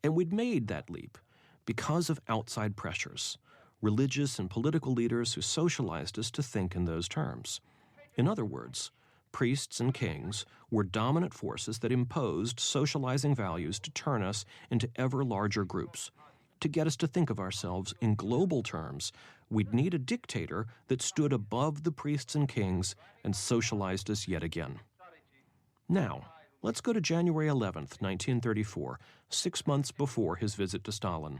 A: And we'd made that leap because of outside pressures, religious and political leaders who socialized us to think in those terms. In other words, priests and kings were dominant forces that imposed socializing values to turn us into ever larger groups. To get us to think of ourselves in global terms, we'd need a dictator that stood above the priests and kings and socialized us yet again. Now, let's go to January 11th, 1934, 6 months before his visit to Stalin.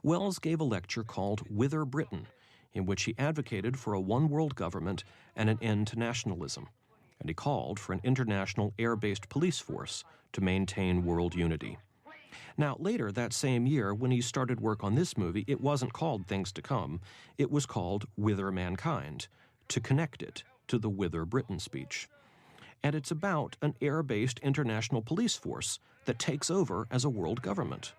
A: Wells gave a lecture called Whither Britain, in which he advocated for a one-world government and an end to nationalism, and he called for an international air-based police force to maintain world unity. Now, later that same year, when he started work on this movie, it wasn't called Things to Come. It was called Whither Mankind, to connect it to the Whither Britain speech. And it's about an air-based international police force that takes over as a world government.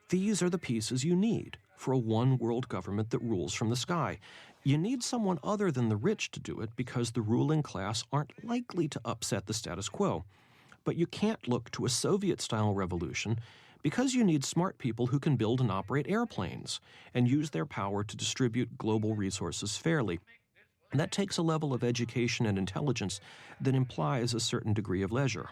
A: These are the pieces you need for a one-world government that rules from the sky. You need someone other than the rich to do it because the ruling class aren't likely to upset the status quo. But you can't look to a Soviet-style revolution because you need smart people who can build and operate airplanes and use their power to distribute global resources fairly. And that takes a level of education and intelligence that implies a certain degree of leisure.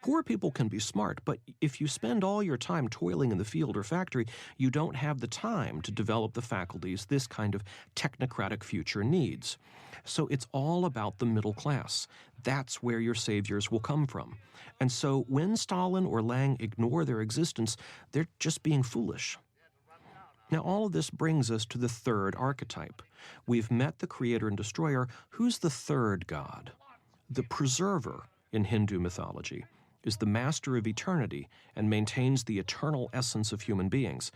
A: Poor people can be smart, but if you spend all your time toiling in the field or factory, you don't have the time to develop the faculties this kind of technocratic future needs. So it's all about the middle class. That's where your saviors will come from. And so when Stalin or Lang ignore their existence, they're just being foolish. Now, all of this brings us to the third archetype. We've met the creator and destroyer. Who's the third god? The preserver in Hindu mythology is the master of eternity and maintains the eternal essence of human beings.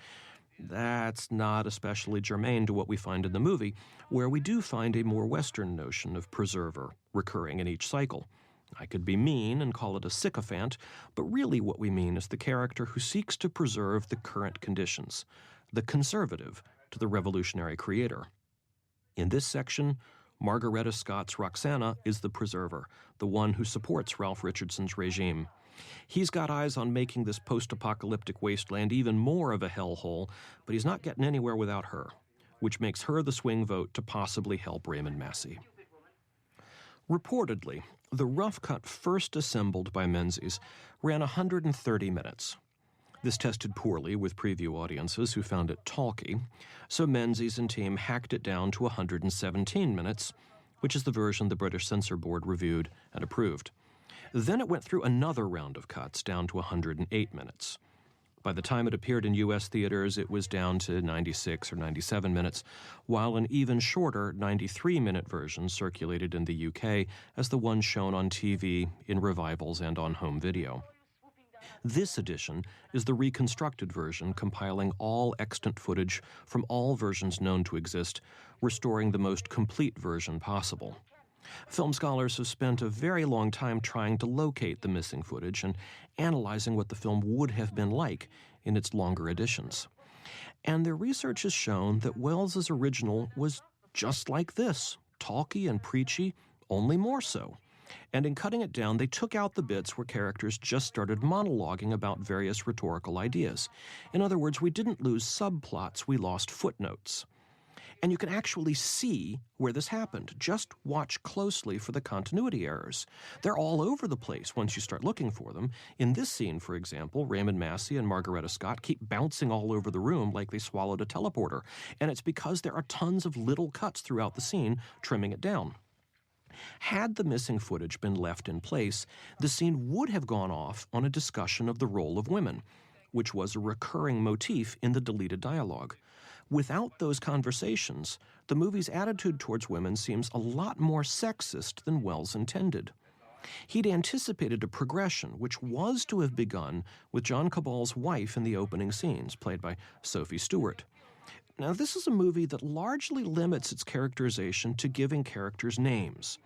A: That's not especially germane to what we find in the movie, where we do find a more Western notion of preserver recurring in each cycle. I could be mean and call it a sycophant, but really what we mean is the character who seeks to preserve the current conditions, the conservative to the revolutionary creator. In this section, Margaretta Scott's Roxana is the preserver, the one who supports Ralph Richardson's regime. He's got eyes on making this post-apocalyptic wasteland even more of a hellhole, but he's not getting anywhere without her, which makes her the swing vote to possibly help Raymond Massey. Reportedly, the rough cut first assembled by Menzies ran 130 minutes. This tested poorly with preview audiences who found it talky, so Menzies and team hacked it down to 117 minutes, which is the version the British Censor Board reviewed and approved. Then it went through another round of cuts down to 108 minutes. By the time it appeared in U.S. theaters, it was down to 96 or 97 minutes, while an even shorter 93-minute version circulated in the U.K. as the one shown on TV, in revivals, and on home video. This edition is the reconstructed version, compiling all extant footage from all versions known to exist, restoring the most complete version possible. Film scholars have spent a very long time trying to locate the missing footage and analyzing what the film would have been like in its longer editions. And their research has shown that Wells's original was just like this, talky and preachy, only more so. And in cutting it down, they took out the bits where characters just started monologuing about various rhetorical ideas. In other words, we didn't lose subplots, we lost footnotes. And you can actually see where this happened. Just watch closely for the continuity errors. They're all over the place once you start looking for them. In this scene, for example, Raymond Massey and Margaretta Scott keep bouncing all over the room like they swallowed a teleporter. And it's because there are tons of little cuts throughout the scene, trimming it down. Had the missing footage been left in place, the scene would have gone off on a discussion of the role of women, which was a recurring motif in the deleted dialogue. Without those conversations, the movie's attitude towards women seems a lot more sexist than Wells intended. He'd anticipated a progression which was to have begun with John Cabal's wife in the opening scenes, played by Sophie Stewart. Now, this is a movie that largely limits its characterization to giving characters names.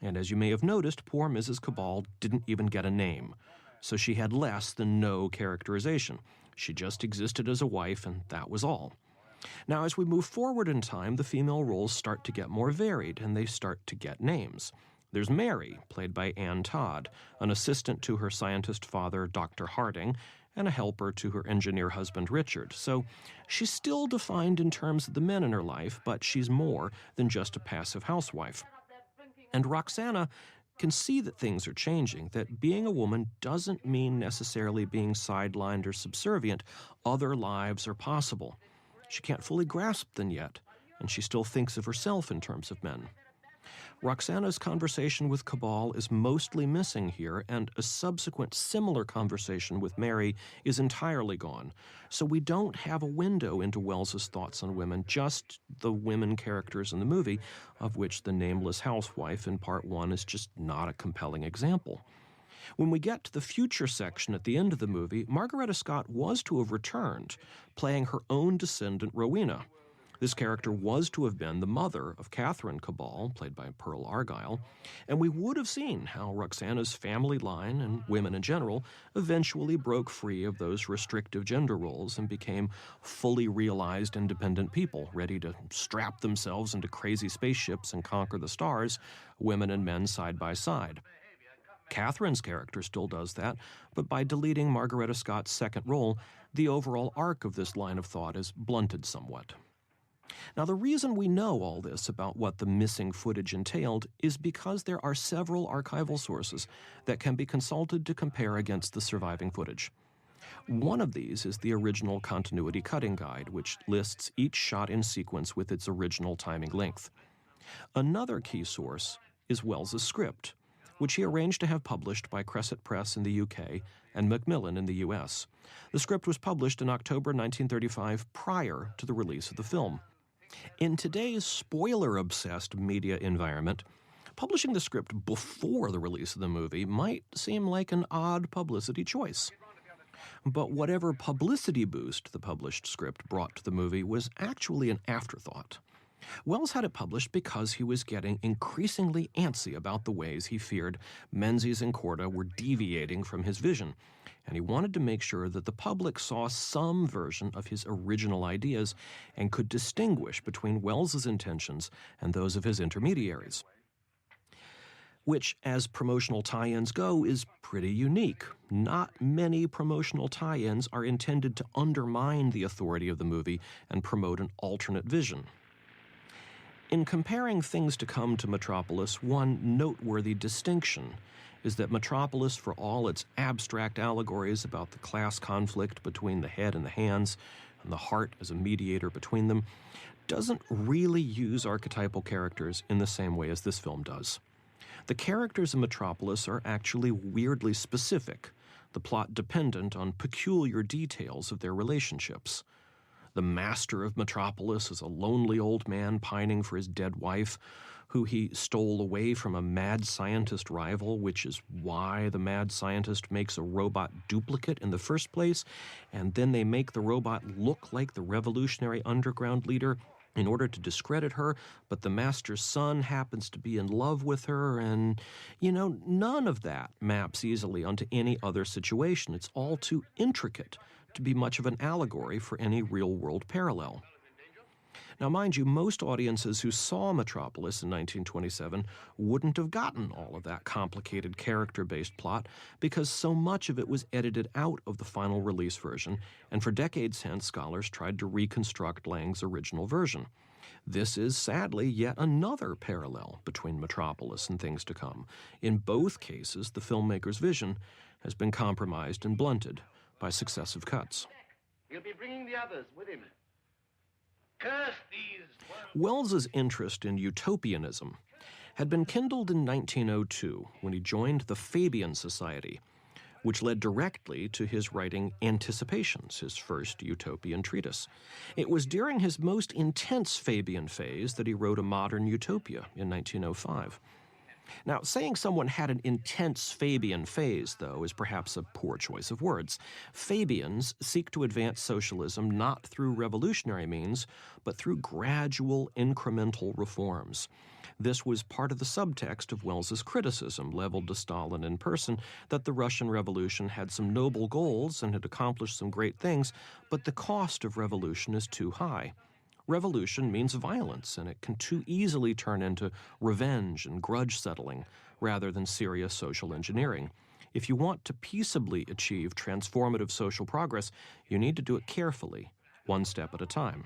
A: And as you may have noticed, poor Mrs. Cabal didn't even get a name. So she had less than no characterization. She just existed as a wife, and that was all. Now, as we move forward in time, the female roles start to get more varied, and they start to get names. There's Mary, played by Ann Todd, an assistant to her scientist father, Dr. Harding, and a helper to her engineer husband, Richard. So she's still defined in terms of the men in her life, but she's more than just a passive housewife. And Roxana can see that things are changing, that being a woman doesn't mean necessarily being sidelined or subservient. Other lives are possible. She can't fully grasp them yet, and she still thinks of herself in terms of men. Roxana's conversation with Cabal is mostly missing here, and a subsequent similar conversation with Mary is entirely gone. So we don't have a window into Wells's thoughts on women, just the women characters in the movie, of which the nameless housewife in Part 1 is just not a compelling example. When we get to the future section at the end of the movie, Margaretta Scott was to have returned, playing her own descendant, Rowena. This character was to have been the mother of Catherine Cabal, played by Pearl Argyle, and we would have seen how Roxana's family line, and women in general, eventually broke free of those restrictive gender roles and became fully realized independent people, ready to strap themselves into crazy spaceships and conquer the stars, women and men side by side. Catherine's character still does that, but by deleting Margaretta Scott's second role, the overall arc of this line of thought is blunted somewhat. Now, the reason we know all this about what the missing footage entailed is because there are several archival sources that can be consulted to compare against the surviving footage. One of these is the original continuity cutting guide, which lists each shot in sequence with its original timing length. Another key source is Wells's script, which he arranged to have published by Crescent Press in the UK and Macmillan in the US. The script was published in October 1935 prior to the release of the film. In today's spoiler-obsessed media environment, publishing the script before the release of the movie might seem like an odd publicity choice. But whatever publicity boost the published script brought to the movie was actually an afterthought. Wells had it published because he was getting increasingly antsy about the ways he feared Menzies and Korda were deviating from his vision, and he wanted to make sure that the public saw some version of his original ideas and could distinguish between Wells's intentions and those of his intermediaries. Which, as promotional tie-ins go, is pretty unique. Not many promotional tie-ins are intended to undermine the authority of the movie and promote an alternate vision. In comparing Things to Come to Metropolis, one noteworthy distinction is that Metropolis, for all its abstract allegories about the class conflict between the head and the hands, and the heart as a mediator between them, doesn't really use archetypal characters in the same way as this film does. The characters in Metropolis are actually weirdly specific, the plot dependent on peculiar details of their relationships. The master of Metropolis is a lonely old man pining for his dead wife, who he stole away from a mad scientist rival, which is why the mad scientist makes a robot duplicate in the first place, and then they make the robot look like the revolutionary underground leader in order to discredit her, but the master's son happens to be in love with her, and, none of that maps easily onto any other situation. It's all too intricate to be much of an allegory for any real-world parallel. Now, mind you, most audiences who saw Metropolis in 1927 wouldn't have gotten all of that complicated character-based plot because so much of it was edited out of the final release version, and for decades hence, scholars tried to reconstruct Lang's original version. This is, sadly, yet another parallel between Metropolis and Things to Come. In both cases, the filmmaker's vision has been compromised and blunted by successive cuts.
C: He'll be bringing the others with him. Curse these
A: Wells's interest in utopianism had been kindled in 1902 when he joined the Fabian Society, which led directly to his writing Anticipations, his first utopian treatise. It was during his most intense Fabian phase that he wrote A Modern Utopia in 1905. Now, saying someone had an intense Fabian phase, though, is perhaps a poor choice of words. Fabians seek to advance socialism not through revolutionary means, but through gradual, incremental reforms. This was part of the subtext of Wells's criticism, leveled to Stalin in person, that the Russian Revolution had some noble goals and had accomplished some great things, but the cost of revolution is too high. Revolution means violence, and it can too easily turn into revenge and grudge settling rather than serious social engineering. If you want to peaceably achieve transformative social progress, you need to do it carefully, one step at a time.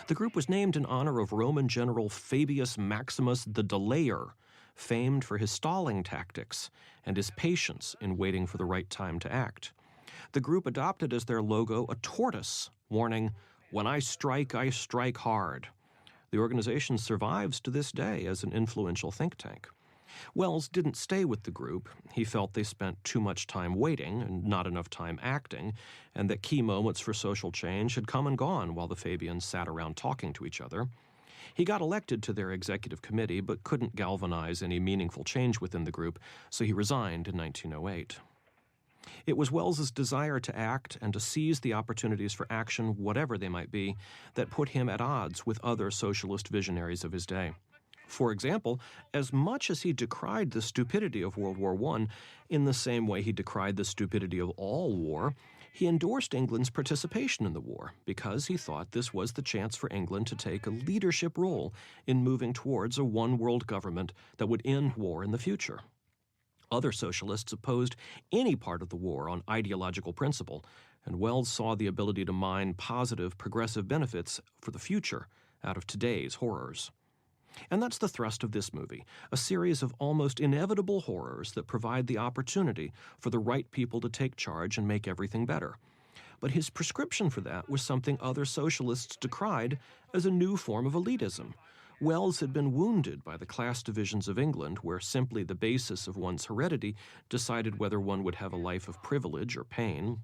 A: The group was named in honor of Roman general Fabius Maximus the Delayer, famed for his stalling tactics and his patience in waiting for the right time to act. The group adopted as their logo a tortoise, warning, "When I strike hard." The organization survives to this day as an influential think tank. Wells didn't stay with the group. He felt they spent too much time waiting and not enough time acting, and that key moments for social change had come and gone while the Fabians sat around talking to each other. He got elected to their executive committee but couldn't galvanize any meaningful change within the group, so he resigned in 1908. It was Wells's desire to act and to seize the opportunities for action, whatever they might be, that put him at odds with other socialist visionaries of his day. For example, as much as he decried the stupidity of World War I, in the same way he decried the stupidity of all war, he endorsed England's participation in the war because he thought this was the chance for England to take a leadership role in moving towards a one-world government that would end war in the future. Other socialists opposed any part of the war on ideological principle, and Wells saw the ability to mine positive, progressive benefits for the future out of today's horrors. And that's the thrust of this movie, a series of almost inevitable horrors that provide the opportunity for the right people to take charge and make everything better. But his prescription for that was something other socialists decried as a new form of elitism. Wells had been wounded by the class divisions of England, where simply the basis of one's heredity decided whether one would have a life of privilege or pain.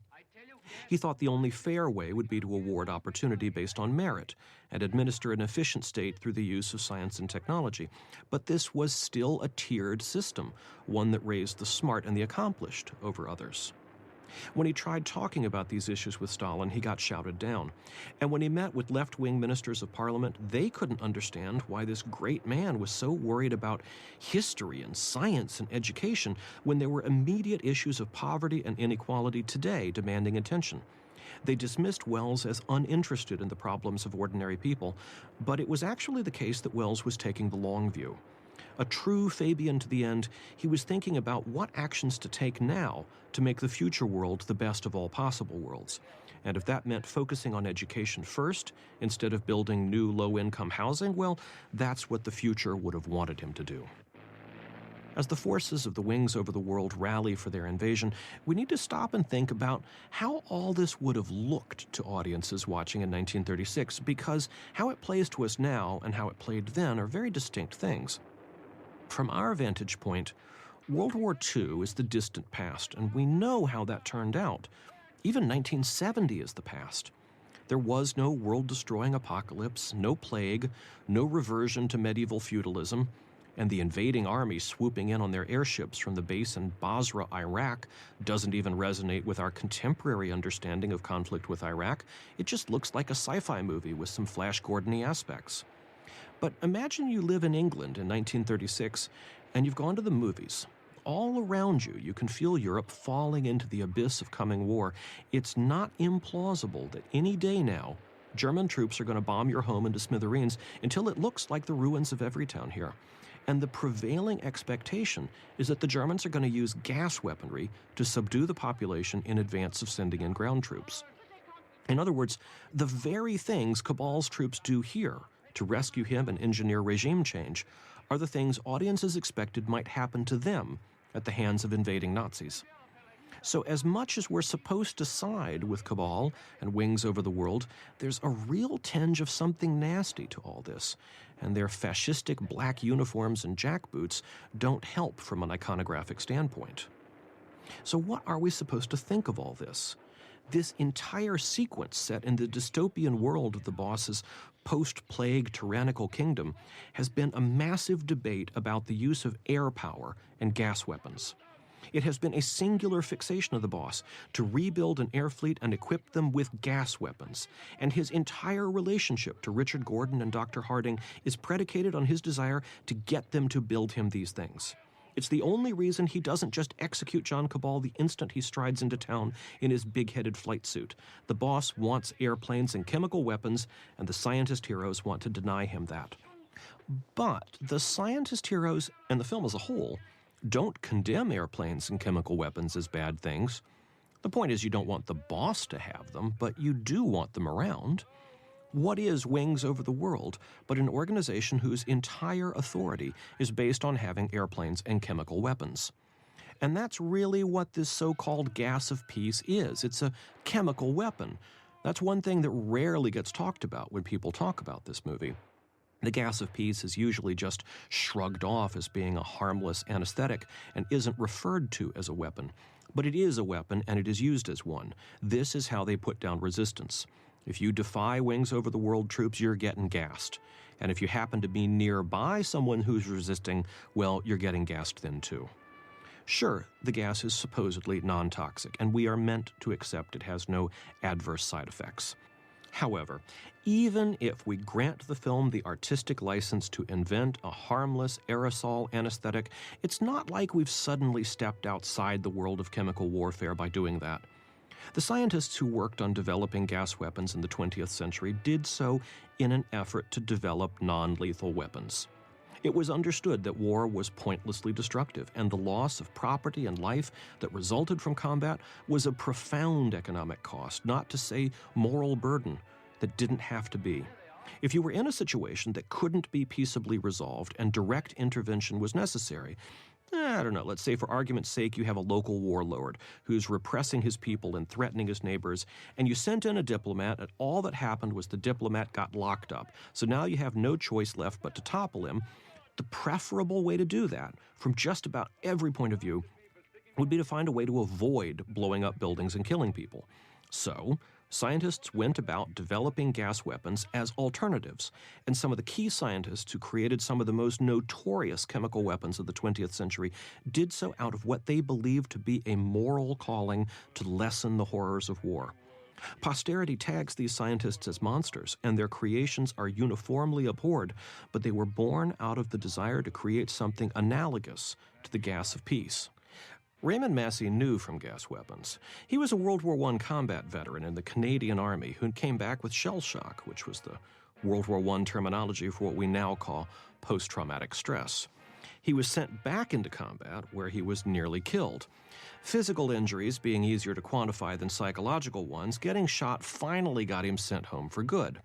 A: He thought the only fair way would be to award opportunity based on merit and administer an efficient state through the use of science and technology. But this was still a tiered system, one that raised the smart and the accomplished over others. When he tried talking about these issues with Stalin, he got shouted down. And when he met with left-wing ministers of parliament, they couldn't understand why this great man was so worried about history and science and education when there were immediate issues of poverty and inequality today demanding attention. They dismissed Wells as uninterested in the problems of ordinary people, but it was actually the case that Wells was taking the long view. A true Fabian to the end, he was thinking about what actions to take now to make the future world the best of all possible worlds. And if that meant focusing on education first, instead of building new low-income housing, well, that's what the future would have wanted him to do. As the forces of the Wings over the world rally for their invasion, we need to stop and think about how all this would have looked to audiences watching in 1936, because how it plays to us now and how it played then are very distinct things. From our vantage point, World War II is the distant past, and we know how that turned out. Even 1970 is the past. There was no world-destroying apocalypse, no plague, no reversion to medieval feudalism, and the invading army swooping in on their airships from the base in Basra, Iraq, doesn't even resonate with our contemporary understanding of conflict with Iraq. It just looks like a sci-fi movie with some Flash Gordon-y aspects. But imagine you live in England in 1936, and you've gone to the movies. All around you, you can feel Europe falling into the abyss of coming war. It's not implausible that any day now, German troops are going to bomb your home into smithereens until it looks like the ruins of Everytown here. And the prevailing expectation is that the Germans are going to use gas weaponry to subdue the population in advance of sending in ground troops. In other words, the very things Cabal's troops do here to rescue him and engineer regime change are the things audiences expected might happen to them at the hands of invading Nazis. So as much as we're supposed to side with Cabal and Wings over the world, there's a real tinge of something nasty to all this, and their fascistic black uniforms and jackboots don't help from an iconographic standpoint. So what are we supposed to think of all this? This entire sequence set in the dystopian world of the boss's post-plague tyrannical kingdom has been a massive debate about the use of air power and gas weapons. It has been a singular fixation of the boss to rebuild an air fleet and equip them with gas weapons, and his entire relationship to Richard Gordon and Dr. Harding is predicated on his desire to get them to build him these things. It's the only reason he doesn't just execute John Cabal the instant he strides into town in his big-headed flight suit. The boss wants airplanes and chemical weapons, and the scientist heroes want to deny him that. But the scientist heroes, and the film as a whole, don't condemn airplanes and chemical weapons as bad things. The point is you don't want the boss to have them, but you do want them around. What is Wings over the world but an organization whose entire authority is based on having airplanes and chemical weapons? And that's really what this so-called gas of peace is. It's a chemical weapon. That's one thing that rarely gets talked about when people talk about this movie. The gas of peace is usually just shrugged off as being a harmless anesthetic and isn't referred to as a weapon. But it is a weapon, and it is used as one. This is how they put down resistance. If you defy Wings over the world troops, you're getting gassed. And if you happen to be nearby someone who's resisting, well, you're getting gassed then too. Sure, the gas is supposedly non-toxic, and we are meant to accept it has no adverse side effects. However, even if we grant the film the artistic license to invent a harmless aerosol anesthetic, it's not like we've suddenly stepped outside the world of chemical warfare by doing that. The scientists who worked on developing gas weapons in the 20th century did so in an effort to develop non-lethal weapons. It was understood that war was pointlessly destructive, and the loss of property and life that resulted from combat was a profound economic cost, not to say moral burden, that didn't have to be. If you were in a situation that couldn't be peaceably resolved and direct intervention was necessary, I don't know, let's say for argument's sake you have a local warlord who's repressing his people and threatening his neighbors, and you sent in a diplomat, and all that happened was the diplomat got locked up. So now you have no choice left but to topple him. The preferable way to do that, from just about every point of view, would be to find a way to avoid blowing up buildings and killing people. So, scientists went about developing gas weapons as alternatives, and some of the key scientists who created some of the most notorious chemical weapons of the 20th century did so out of what they believed to be a moral calling to lessen the horrors of war. Posterity tags these scientists as monsters, and their creations are uniformly abhorred, but they were born out of the desire to create something analogous to the gas of peace. Raymond Massey knew from gas weapons. He was a World War I combat veteran in the Canadian Army who came back with shell shock, which was the World War I terminology for what we now call post-traumatic stress. He was sent back into combat where he was nearly killed. Physical injuries being easier to quantify than psychological ones, getting shot finally got him sent home for good.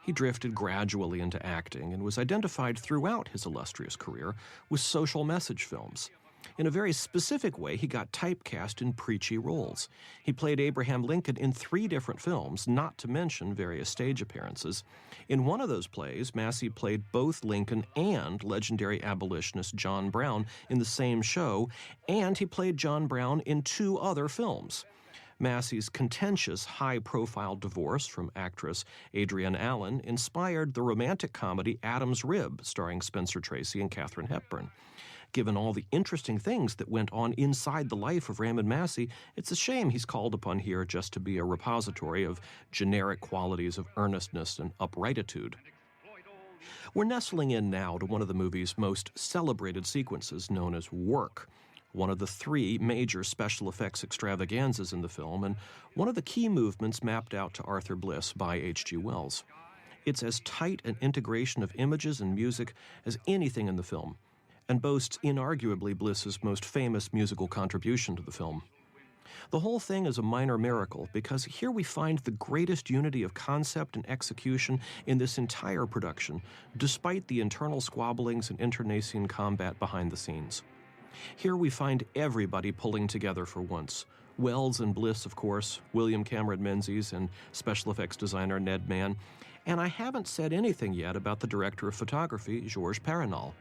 A: He drifted gradually into acting and was identified throughout his illustrious career with social message films. In a very specific way, he got typecast in preachy roles. He played Abraham Lincoln in 3 different films, not to mention various stage appearances. In one of those plays, Massey played both Lincoln and legendary abolitionist John Brown in the same show, and he played John Brown in 2 other films. Massey's contentious, high-profile divorce from actress Adrienne Allen inspired the romantic comedy Adam's Rib, starring Spencer Tracy and Katharine Hepburn. Given all the interesting things that went on inside the life of Raymond Massey, it's a shame he's called upon here just to be a repository of generic qualities of earnestness and uprightitude. We're nestling in now to one of the movie's most celebrated sequences, known as Work, one of the 3 major special effects extravaganzas in the film, and one of the key movements mapped out to Arthur Bliss by H.G. Wells. It's as tight an integration of images and music as anything in the film, and boasts inarguably Bliss's most famous musical contribution to the film. The whole thing is a minor miracle because here we find the greatest unity of concept and execution in this entire production, despite the internal squabblings and internecine combat behind the scenes. Here we find everybody pulling together for once. Wells and Bliss, of course, William Cameron Menzies, and special effects designer Ned Mann. And I haven't said anything yet about the director of photography, Georges Perrenal.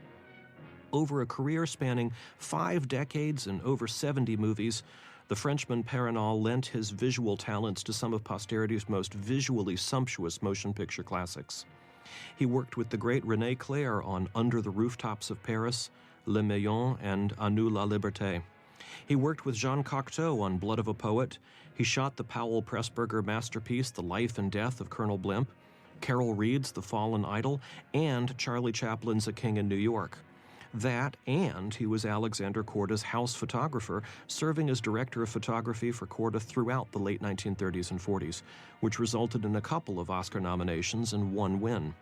A: Over a career spanning 5 decades and over 70 movies, the Frenchman Perrenal lent his visual talents to some of posterity's most visually sumptuous motion picture classics. He worked with the great René Clair on Under the Rooftops of Paris, Le Million, and À nous la liberté. He worked with Jean Cocteau on Blood of a Poet. He shot the Powell Pressburger masterpiece The Life and Death of Colonel Blimp, Carol Reed's The Fallen Idol, and Charlie Chaplin's A King in New York. That, and he was Alexander Korda's house photographer, serving as director of photography for Korda throughout the late 1930s and 40s, which resulted in a couple of Oscar nominations and 1 win.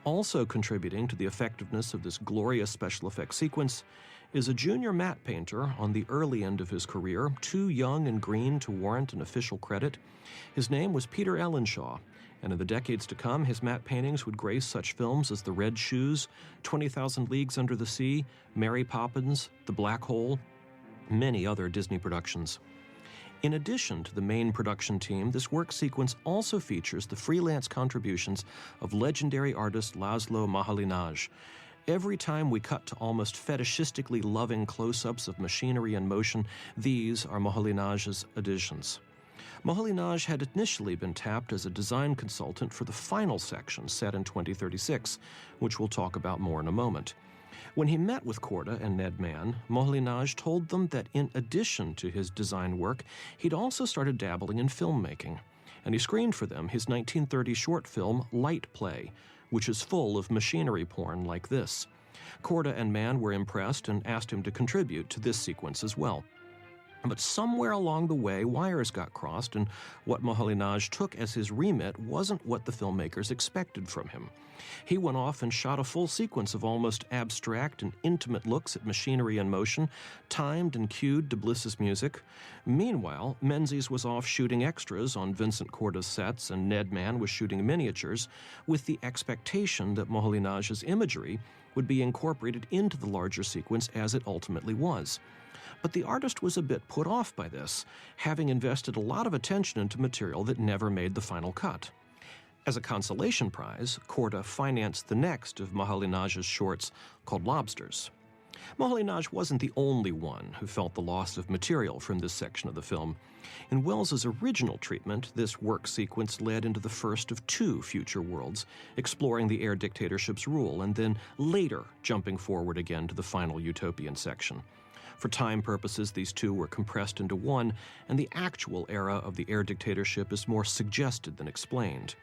A: Also contributing to the effectiveness of this glorious special effects sequence is a junior matte painter on the early end of his career, too young and green to warrant an official credit. His name was Peter Ellenshaw, and in the decades to come, his matte paintings would grace such films as The Red Shoes, 20,000 Leagues Under the Sea, Mary Poppins, The Black Hole, many other Disney productions. In addition to the main production team, this work sequence also features the freelance contributions of legendary artist Laszlo Moholy-Nagy. Every time we cut to almost fetishistically loving close-ups of machinery and motion, these are Moholy-Nagy's additions. Moholy-Nagy had initially been tapped as a design consultant for the final section set in 2036, which we'll talk about more in a moment. When he met with Korda and Ned Mann, Moholy-Nagy told them that in addition to his design work, he'd also started dabbling in filmmaking, and he screened for them his 1930 short film Light Play, which is full of machinery porn like this. Korda and Mann were impressed and asked him to contribute to this sequence as well. But somewhere along the way, wires got crossed, and what Moholy-Nagy took as his remit wasn't what the filmmakers expected from him. He went off and shot a full sequence of almost abstract and intimate looks at machinery in motion, timed and cued to Bliss's music. Meanwhile, Menzies was off shooting extras on Vincent Corda's sets, and Ned Mann was shooting miniatures, with the expectation that Moholy-Nagy's imagery would be incorporated into the larger sequence as it ultimately was. But the artist was a bit put off by this, having invested a lot of attention into material that never made the final cut. As a consolation prize, Corda financed the next of Moholy-Nagy's shorts called Lobsters. Moholy-Nagy wasn't the only one who felt the loss of material from this section of the film. In Wells's original treatment, this work sequence led into the first of two future worlds, exploring the air dictatorship's rule, and then later jumping forward again to the final utopian section. For time purposes, these two were compressed into one, and the actual era of the air dictatorship is more suggested than explained.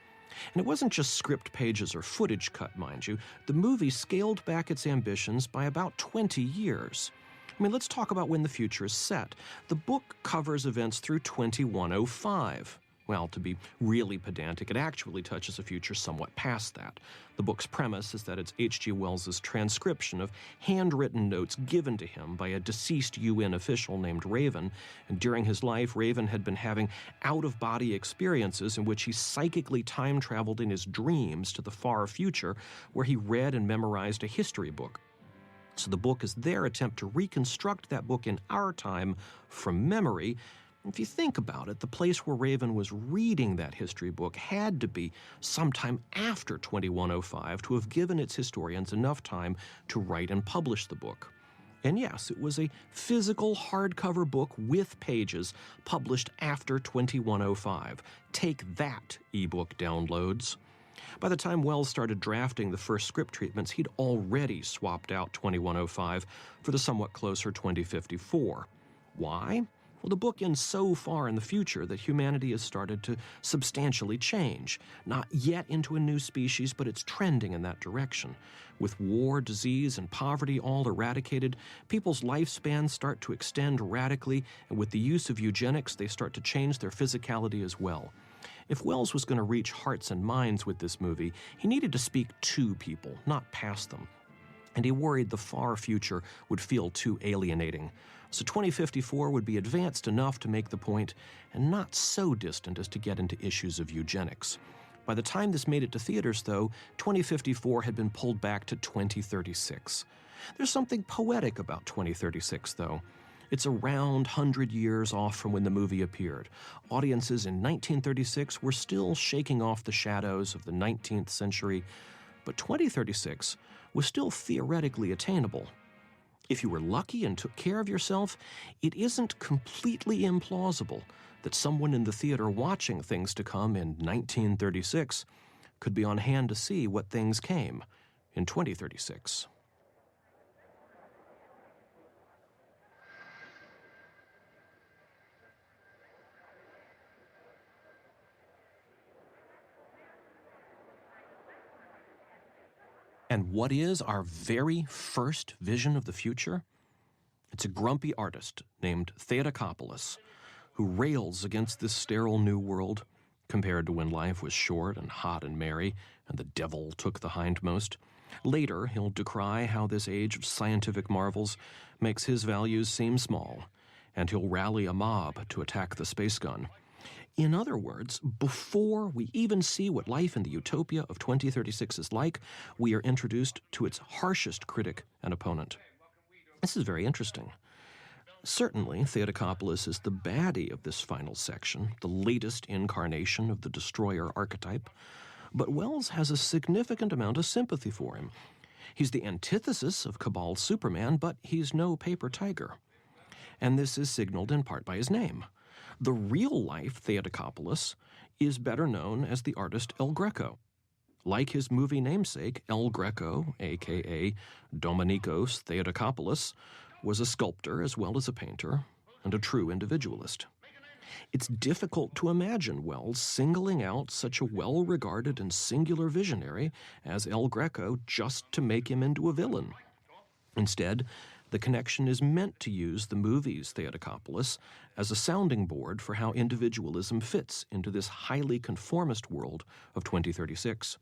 A: And it wasn't just script pages or footage cut, mind you. The movie scaled back its ambitions by about 20 years. I mean, let's talk about when the future is set. The book covers events through 2105. Well, to be really pedantic, it actually touches a future somewhat past that. The book's premise is that it's H.G. Wells's transcription of handwritten notes given to him by a deceased UN official named Raven, and during his life, Raven had been having out-of-body experiences in which he psychically time-traveled in his dreams to the far future, where he read and memorized a history book. So the book is their attempt to reconstruct that book in our time from memory. If you think about it, the place where Raven was reading that history book had to be sometime after 2105 to have given its historians enough time to write and publish the book. And yes, it was a physical hardcover book with pages published after 2105. Take that, ebook downloads. By the time Wells started drafting the first script treatments, he'd already swapped out 2105 for the somewhat closer 2054. Why? Well, the book ends so far in the future that humanity has started to substantially change. Not yet into a new species, but it's trending in that direction. With war, disease, and poverty all eradicated, people's lifespans start to extend radically, and with the use of eugenics, they start to change their physicality as well. If Wells was going to reach hearts and minds with this movie, he needed to speak to people, not past them. And he worried the far future would feel too alienating. So 2054 would be advanced enough to make the point, and not so distant as to get into issues of eugenics. By the time this made it to theaters, though, 2054 had been pulled back to 2036. There's something poetic about 2036, though. It's around 100 years off from when the movie appeared. Audiences in 1936 were still shaking off the shadows of the 19th century, but 2036 was still theoretically attainable. If you were lucky and took care of yourself, it isn't completely implausible that someone in the theater watching Things to Come in 1936 could be on hand to see what things came in 2036. And what is our very first vision of the future? It's a grumpy artist named Theotokopoulos who rails against this sterile new world compared to when life was short and hot and merry and the devil took the hindmost. Later, he'll decry how this age of scientific marvels makes his values seem small, and he'll rally a mob to attack the space gun. In other words, before we even see what life in the utopia of 2036 is like, we are introduced to its harshest critic and opponent. This is very interesting. Certainly, Theotokopoulos is the baddie of this final section, the latest incarnation of the destroyer archetype, but Wells has a significant amount of sympathy for him. He's the antithesis of Cabal's Superman, but he's no paper tiger. And this is signaled in part by his name. The real-life Theotokopoulos is better known as the artist El Greco. Like his movie namesake, El Greco, a.k.a. Dominikos Theotokopoulos, was a sculptor as well as a painter and a true individualist. It's difficult to imagine Wells singling out such a well-regarded and singular visionary as El Greco just to make him into a villain. Instead, The connection is meant to use the movie's Theotokopoulos as a sounding board for how individualism fits into this highly conformist world of 2036.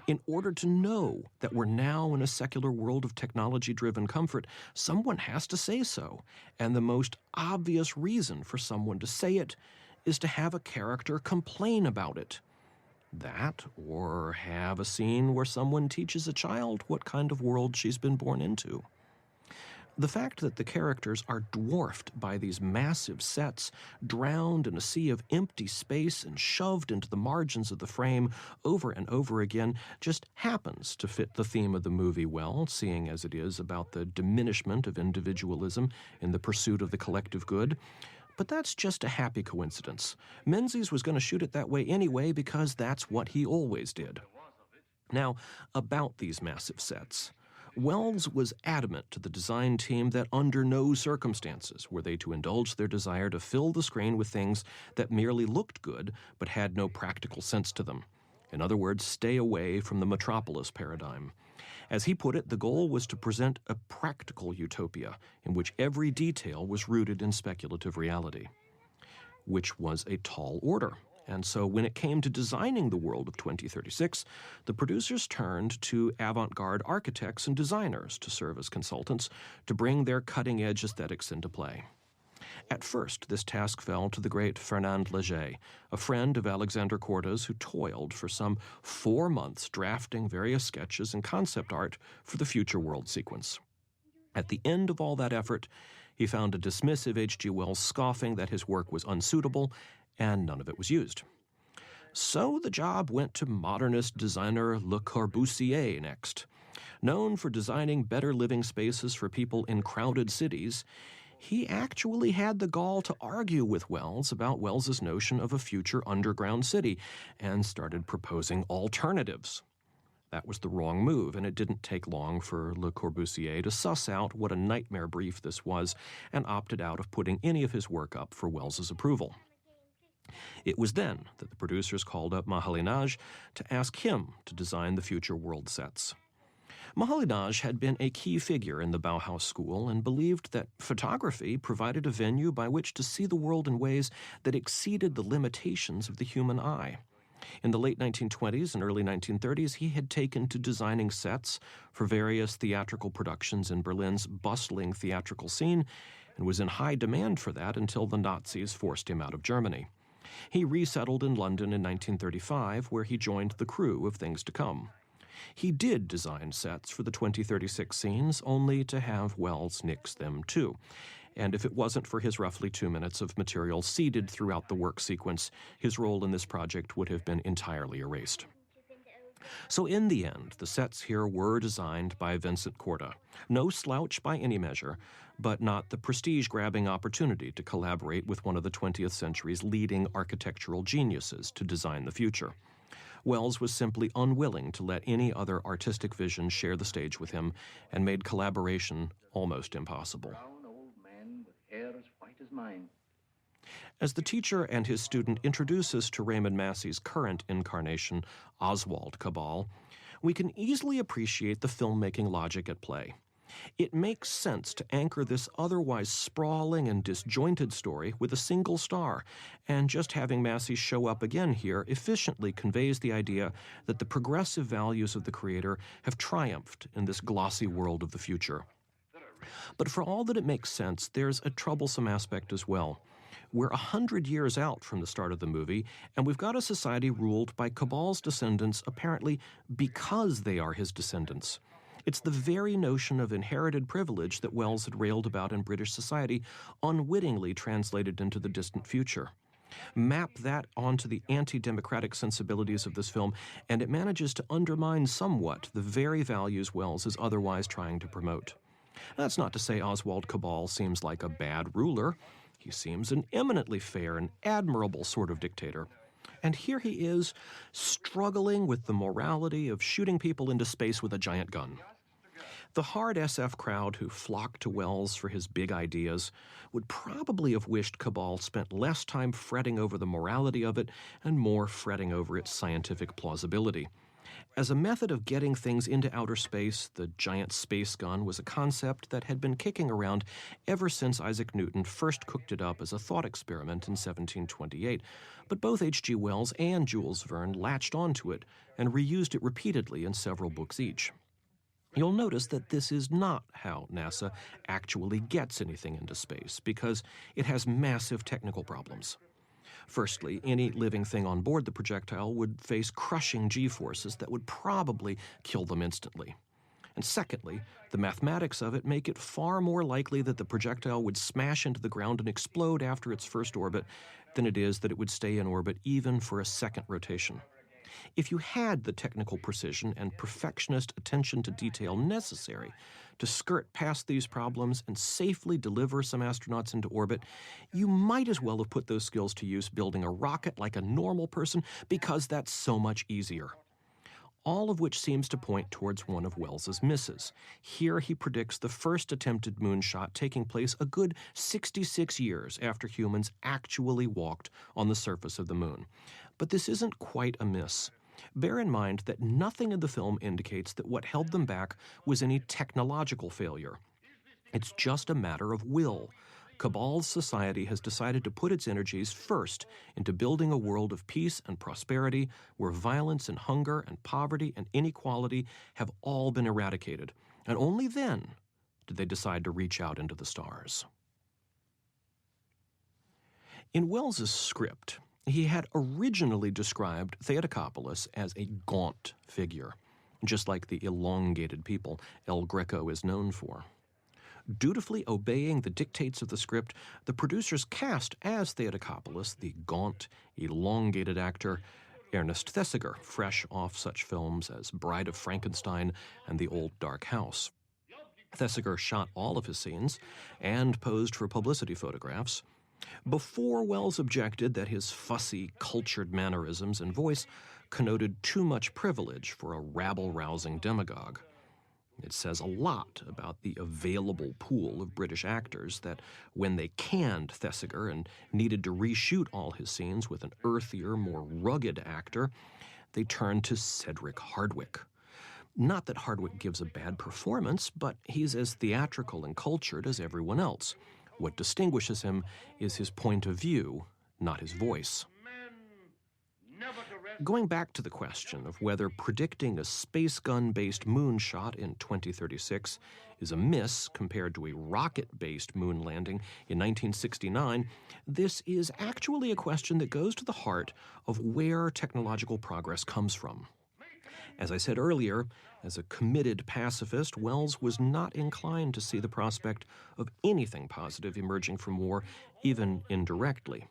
A: In order to know that we're now in a secular world of technology-driven comfort, someone has to say so, and the most obvious reason for someone to say it is to have a character complain about it. That, or have a scene where someone teaches a child what kind of world she's been born into. The fact that the characters are dwarfed by these massive sets, drowned in a sea of empty space and shoved into the margins of the frame over and over again, just happens to fit the theme of the movie well, seeing as it is about the diminishment of individualism in the pursuit of the collective good. But that's just a happy coincidence. Menzies was going to shoot it that way anyway because that's what he always did. Now, about these massive sets. Wells was adamant to the design team that under no circumstances were they to indulge their desire to fill the screen with things that merely looked good but had no practical sense to them. In other words, stay away from the metropolis paradigm. As he put it, the goal was to present a practical utopia in which every detail was rooted in speculative reality, which was a tall order. And so when it came to designing the world of 2036, the producers turned to avant-garde architects and designers to serve as consultants to bring their cutting-edge aesthetics into play. At first, this task fell to the great Fernand Léger, a friend of Alexander Corda's who toiled for some 4 months drafting various sketches and concept art for the future world sequence. At the end of all that effort, he found a dismissive H.G. Wells scoffing that his work was unsuitable, and none of it was used. So the job went to modernist designer Le Corbusier next. Known for designing better living spaces for people in crowded cities, he actually had the gall to argue with Wells about Wells's notion of a future underground city and started proposing alternatives. That was the wrong move, and it didn't take long for Le Corbusier to suss out what a nightmare brief this was and opted out of putting any of his work up for Wells's approval. It was then that the producers called up Mahalinaj to ask him to design the future world sets. Mahalinaj had been a key figure in the Bauhaus school and believed that photography provided a venue by which to see the world in ways that exceeded the limitations of the human eye. In the late 1920s and early 1930s, he had taken to designing sets for various theatrical productions in Berlin's bustling theatrical scene and was in high demand for that until the Nazis forced him out of Germany. He resettled in London in 1935, where he joined the crew of Things to Come. He did design sets for the 2036 scenes, only to have Wells nix them too. And if it wasn't for his roughly 2 minutes of material seeded throughout the work sequence, his role in this project would have been entirely erased. So in the end, the sets here were designed by Vincent Corda. No slouch by any measure, but not the prestige-grabbing opportunity to collaborate with one of the 20th century's leading architectural geniuses to design the future. Wells was simply unwilling to let any other artistic vision share the stage with him and made collaboration almost impossible.
C: Brown old man with hair as white as mine.
A: As the teacher and his student introduce us to Raymond Massey's current incarnation, Oswald Cabal, we can easily appreciate the filmmaking logic at play. It makes sense to anchor this otherwise sprawling and disjointed story with a single star, and just having Massey show up again here efficiently conveys the idea that the progressive values of the creator have triumphed in this glossy world of the future. But for all that it makes sense, there's a troublesome aspect as well. We're 100 years out from the start of the movie, and we've got a society ruled by Cabal's descendants apparently because they are his descendants. It's the very notion of inherited privilege that Wells had railed about in British society, unwittingly translated into the distant future. Map that onto the anti-democratic sensibilities of this film, and it manages to undermine somewhat the very values Wells is otherwise trying to promote. That's not to say Oswald Cabal seems like a bad ruler. He seems an eminently fair and admirable sort of dictator. And here he is, struggling with the morality of shooting people into space with a giant gun. The hard SF crowd who flocked to Wells for his big ideas would probably have wished Cabal spent less time fretting over the morality of it and more fretting over its scientific plausibility. As a method of getting things into outer space, the giant space gun was a concept that had been kicking around ever since Isaac Newton first cooked it up as a thought experiment in 1728. But both H.G. Wells and Jules Verne latched onto it and reused it repeatedly in several books each. You'll notice that this is not how NASA actually gets anything into space, because it has massive technical problems. Firstly, any living thing on board the projectile would face crushing G-forces that would probably kill them instantly. And secondly, the mathematics of it make it far more likely that the projectile would smash into the ground and explode after its first orbit than it is that it would stay in orbit even for a second rotation. If you had the technical precision and perfectionist attention to detail necessary to skirt past these problems and safely deliver some astronauts into orbit, you might as well have put those skills to use building a rocket like a normal person, because that's so much easier. All of which seems to point towards one of Wells's misses. Here he predicts the first attempted moonshot taking place a good 66 years after humans actually walked on the surface of the moon. But this isn't quite a miss. Bear in mind that nothing in the film indicates that what held them back was any technological failure. It's just a matter of will. Cabal's society has decided to put its energies first into building a world of peace and prosperity where violence and hunger and poverty and inequality have all been eradicated. And only then did they decide to reach out into the stars. In Wells's script, he had originally described Theotokopoulos as a gaunt figure, just like the elongated people El Greco is known for. Dutifully obeying the dictates of the script, the producers cast as Theotokopoulos the gaunt, elongated actor Ernest Thesiger, fresh off such films as Bride of Frankenstein and The Old Dark House. Thesiger shot all of his scenes and posed for publicity photographs. Before Wells objected that his fussy, cultured mannerisms and voice connoted too much privilege for a rabble-rousing demagogue. It says a lot about the available pool of British actors that when they canned Thesiger and needed to reshoot all his scenes with an earthier, more rugged actor, they turned to Cedric Hardwicke. Not that Hardwicke gives a bad performance, but he's as theatrical and cultured as everyone else. What distinguishes him is his point of view, not his voice. Going back to the question of whether predicting a space gun-based moonshot in 2036 is a miss compared to a rocket-based moon landing in 1969, this is actually a question that goes to the heart of where technological progress comes from. As I said earlier, as a committed pacifist, Wells was not inclined to see the prospect of anything positive emerging from war, even indirectly.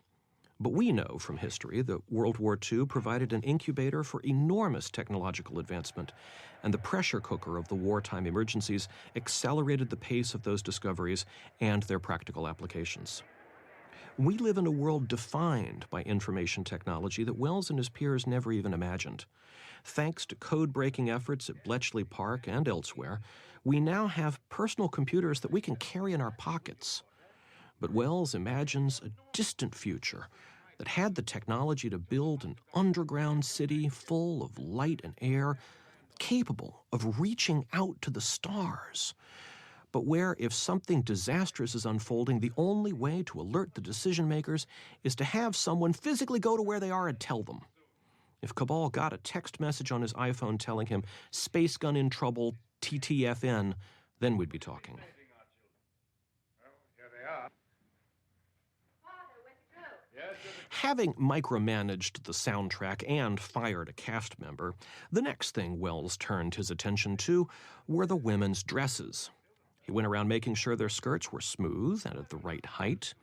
A: But we know from history that World War II provided an incubator for enormous technological advancement, and the pressure cooker of the wartime emergencies accelerated the pace of those discoveries and their practical applications. We live in a world defined by information technology that Wells and his peers never even imagined. Thanks to code-breaking efforts at Bletchley Park and elsewhere, we now have personal computers that we can carry in our pockets. But Wells imagines a distant future that had the technology to build an underground city full of light and air, capable of reaching out to the stars, but where if something disastrous is unfolding, the only way to alert the decision makers is to have someone physically go to where they are and tell them. If Cabal got a text message on his iPhone telling him, "Space gun in trouble, TTFN," then we'd be talking. Having micromanaged the soundtrack and fired a cast member, the next thing Wells turned his attention to were the women's dresses. He went around making sure their skirts were smooth and at the right height.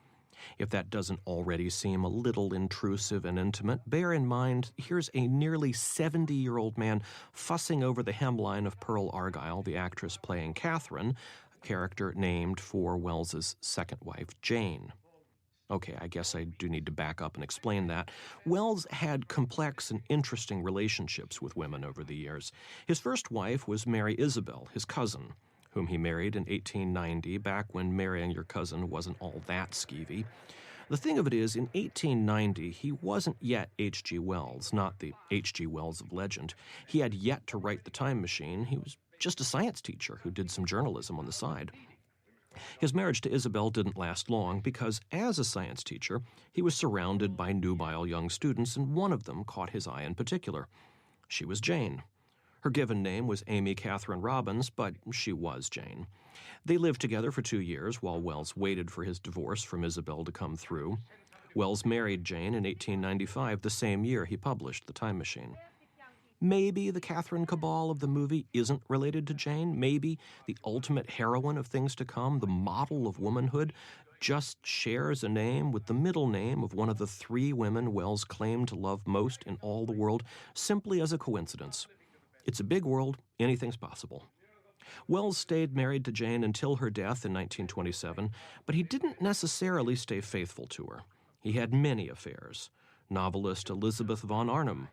A: If that doesn't already seem a little intrusive and intimate, bear in mind here's a nearly 70-year-old man fussing over the hemline of Pearl Argyle, the actress playing Catherine, a character named for Wells's second wife, Jane. Okay, I guess I do need to back up and explain that. Wells had complex and interesting relationships with women over the years. His first wife was Mary Isabel, his cousin, whom he married in 1890, back when marrying your cousin wasn't all that skeevy. The thing of it is, in 1890, he wasn't yet H.G. Wells, not the H.G. Wells of legend. He had yet to write The Time Machine. He was just a science teacher who did some journalism on the side. His marriage to Isabel didn't last long because, as a science teacher, he was surrounded by nubile young students, and one of them caught his eye in particular. She was Jane. Her given name was Amy Catherine Robbins, but she was Jane. They lived together for 2 years while Wells waited for his divorce from Isabel to come through. Wells married Jane in 1895, the same year he published The Time Machine. Maybe the Catherine Cabal of the movie isn't related to Jane. Maybe the ultimate heroine of things to come, the model of womanhood, just shares a name with the middle name of one of the 3 women Wells claimed to love most in all the world, simply as a coincidence. It's a big world. Anything's possible. Wells stayed married to Jane until her death in 1927, but he didn't necessarily stay faithful to her. He had many affairs. Novelist Elizabeth von Arnim,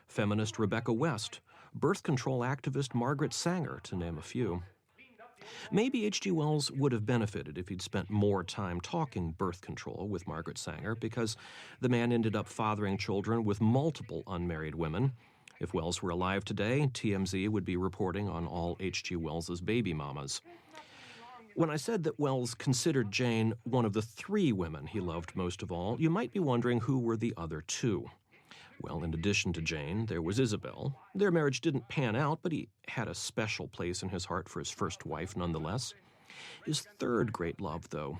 A: feminist Rebecca West, birth control activist Margaret Sanger, to name a few. Maybe H.G. Wells would have benefited if he'd spent more time talking birth control with Margaret Sanger, because the man ended up fathering children with multiple unmarried women. If Wells were alive today, TMZ would be reporting on all H.G. Wells's baby mamas. When I said that Wells considered Jane one of the 3 women he loved most of all, you might be wondering who were the other 2. Well, in addition to Jane, there was Isabel. Their marriage didn't pan out, but he had a special place in his heart for his first wife nonetheless. His third great love, though,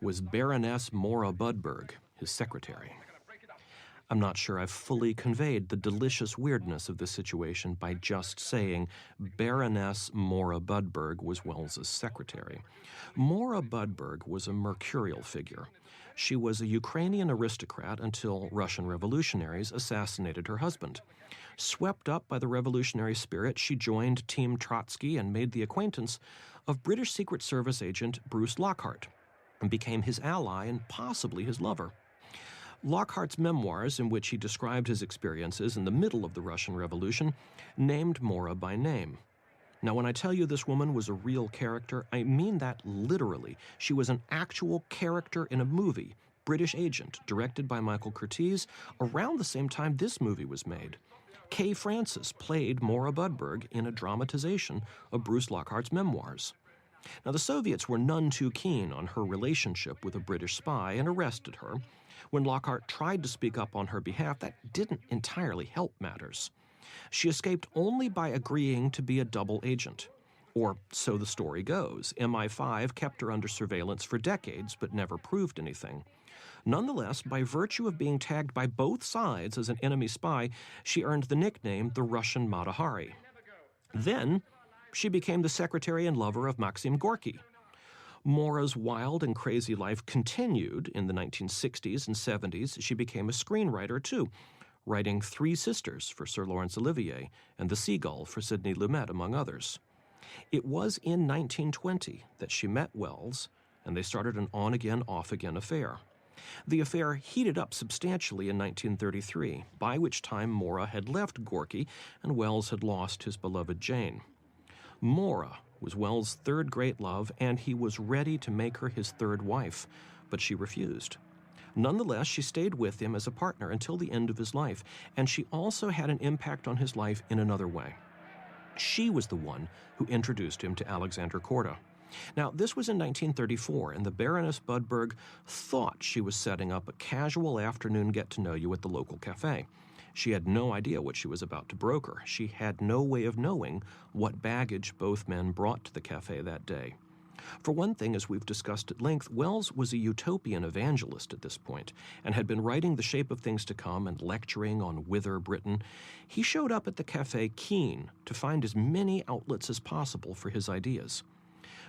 A: was Baroness Mora Budberg, his secretary. I'm not sure I've fully conveyed the delicious weirdness of this situation by just saying Baroness Mora Budberg was Wells's secretary. Mora Budberg was a mercurial figure. She was a Ukrainian aristocrat until Russian revolutionaries assassinated her husband. Swept up by the revolutionary spirit, she joined Team Trotsky and made the acquaintance of British Secret Service agent Bruce Lockhart and became his ally and possibly his lover. Lockhart's memoirs, in which he described his experiences in the middle of the Russian Revolution, named Mora by name. Now, when I tell you this woman was a real character, I mean that literally. She was an actual character in a movie, British Agent, directed by Michael Curtiz, around the same time this movie was made. Kay Francis played Mora Budberg in a dramatization of Bruce Lockhart's memoirs. Now, the Soviets were none too keen on her relationship with a British spy and arrested her. When Lockhart tried to speak up on her behalf, that didn't entirely help matters. She escaped only by agreeing to be a double agent. Or so the story goes. MI5 kept her under surveillance for decades, but never proved anything. Nonetheless, by virtue of being tagged by both sides as an enemy spy, she earned the nickname the Russian Mata Hari. Then, she became the secretary and lover of Maxim Gorky. Mora's wild and crazy life continued in the 1960s and 70s. She became a screenwriter, too, writing 3 Sisters for Sir Laurence Olivier and The Seagull for Sidney Lumet, among others. It was in 1920 that she met Wells, and they started an on-again, off-again affair. The affair heated up substantially in 1933, by which time Mora had left Gorky and Wells had lost his beloved Jane. Mora was Wells' third great love, and he was ready to make her his third wife, but she refused. Nonetheless, she stayed with him as a partner until the end of his life, and she also had an impact on his life in another way. She was the one who introduced him to Alexander Korda. Now, this was in 1934, and the Baroness Budberg thought she was setting up a casual afternoon get-to-know-you at the local cafe. She had no idea what she was about to broker. She had no way of knowing what baggage both men brought to the cafe that day. For one thing, as we've discussed at length, Wells was a utopian evangelist at this point and had been writing The Shape of Things to Come and lecturing on Whither Britain. He showed up at the cafe keen to find as many outlets as possible for his ideas.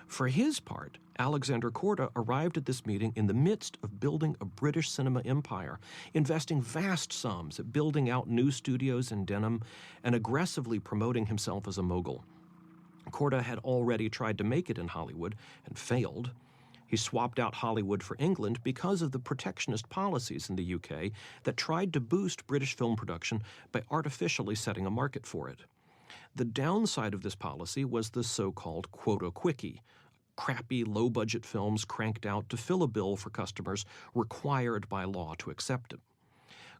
A: For his part, Alexander Korda arrived at this meeting in the midst of building a British cinema empire, investing vast sums at building out new studios in Denham and aggressively promoting himself as a mogul. Korda had already tried to make it in Hollywood and failed. He swapped out Hollywood for England because of the protectionist policies in the UK that tried to boost British film production by artificially setting a market for it. The downside of this policy was the so-called quota quickie, crappy, low-budget films cranked out to fill a bill for customers required by law to accept it.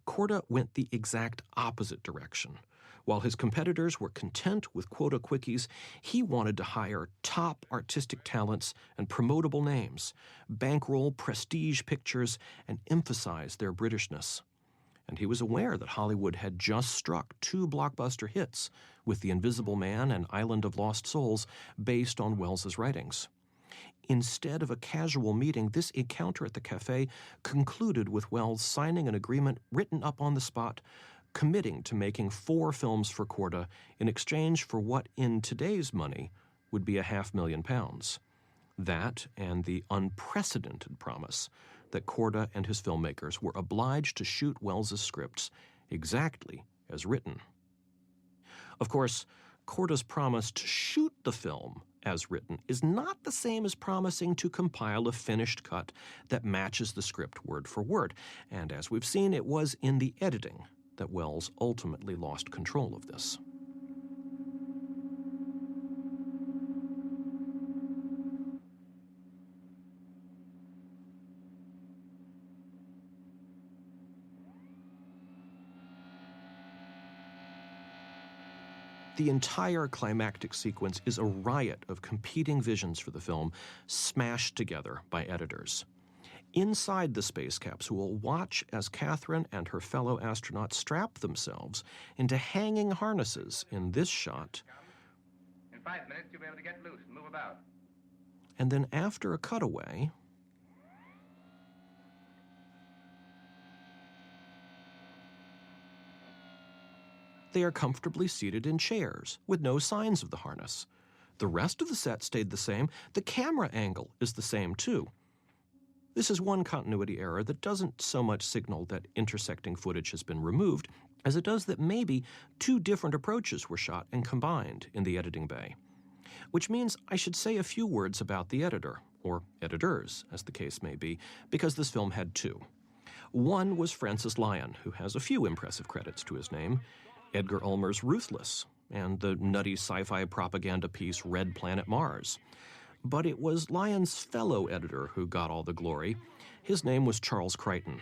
A: Korda went the exact opposite direction. While his competitors were content with quota quickies, he wanted to hire top artistic talents and promotable names, bankroll prestige pictures, and emphasize their Britishness. And he was aware that Hollywood had just struck 2 blockbuster hits with The Invisible Man and Island of Lost Souls based on Wells's writings. Instead of a casual meeting, this encounter at the cafe concluded with Wells signing an agreement written up on the spot, committing to making 4 films for Korda in exchange for what in today's money would be £500,000. That and the unprecedented promise that Korda and his filmmakers were obliged to shoot Wells's scripts exactly as written. Of course, Korda's promise to shoot the film as written is not the same as promising to compile a finished cut that matches the script word for word, and as we've seen, it was in the editing that Wells ultimately lost control of this. The entire climactic sequence is a riot of competing visions for the film, smashed together by editors. Inside the space capsule, watch as Catherine and her fellow astronauts strap themselves into hanging harnesses in this shot.
C: In 5 minutes, you'll be able to get loose and move about.
A: And then after a cutaway, they are comfortably seated in chairs with no signs of the harness. The rest of the set stayed the same. The camera angle is the same, too. This is one continuity error that doesn't so much signal that intersecting footage has been removed as it does that maybe 2 different approaches were shot and combined in the editing bay. Which means I should say a few words about the editor, or editors, as the case may be, because this film had 2. One was Francis Lyon, who has a few impressive credits to his name, Edgar Ulmer's Ruthless, and the nutty sci-fi propaganda piece Red Planet Mars. But it was Lyon's fellow editor who got all the glory. His name was Charles Crichton.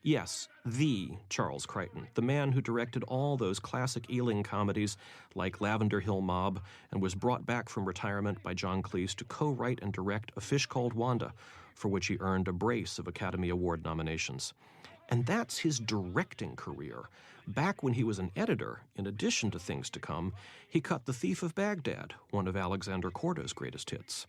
A: Yes, the Charles Crichton, the man who directed all those classic Ealing comedies like Lavender Hill Mob and was brought back from retirement by John Cleese to co-write and direct A Fish Called Wanda, for which he earned a brace of Academy Award nominations. And that's his directing career. Back when he was an editor, in addition to Things to Come, he cut The Thief of Baghdad, one of Alexander Korda's greatest hits.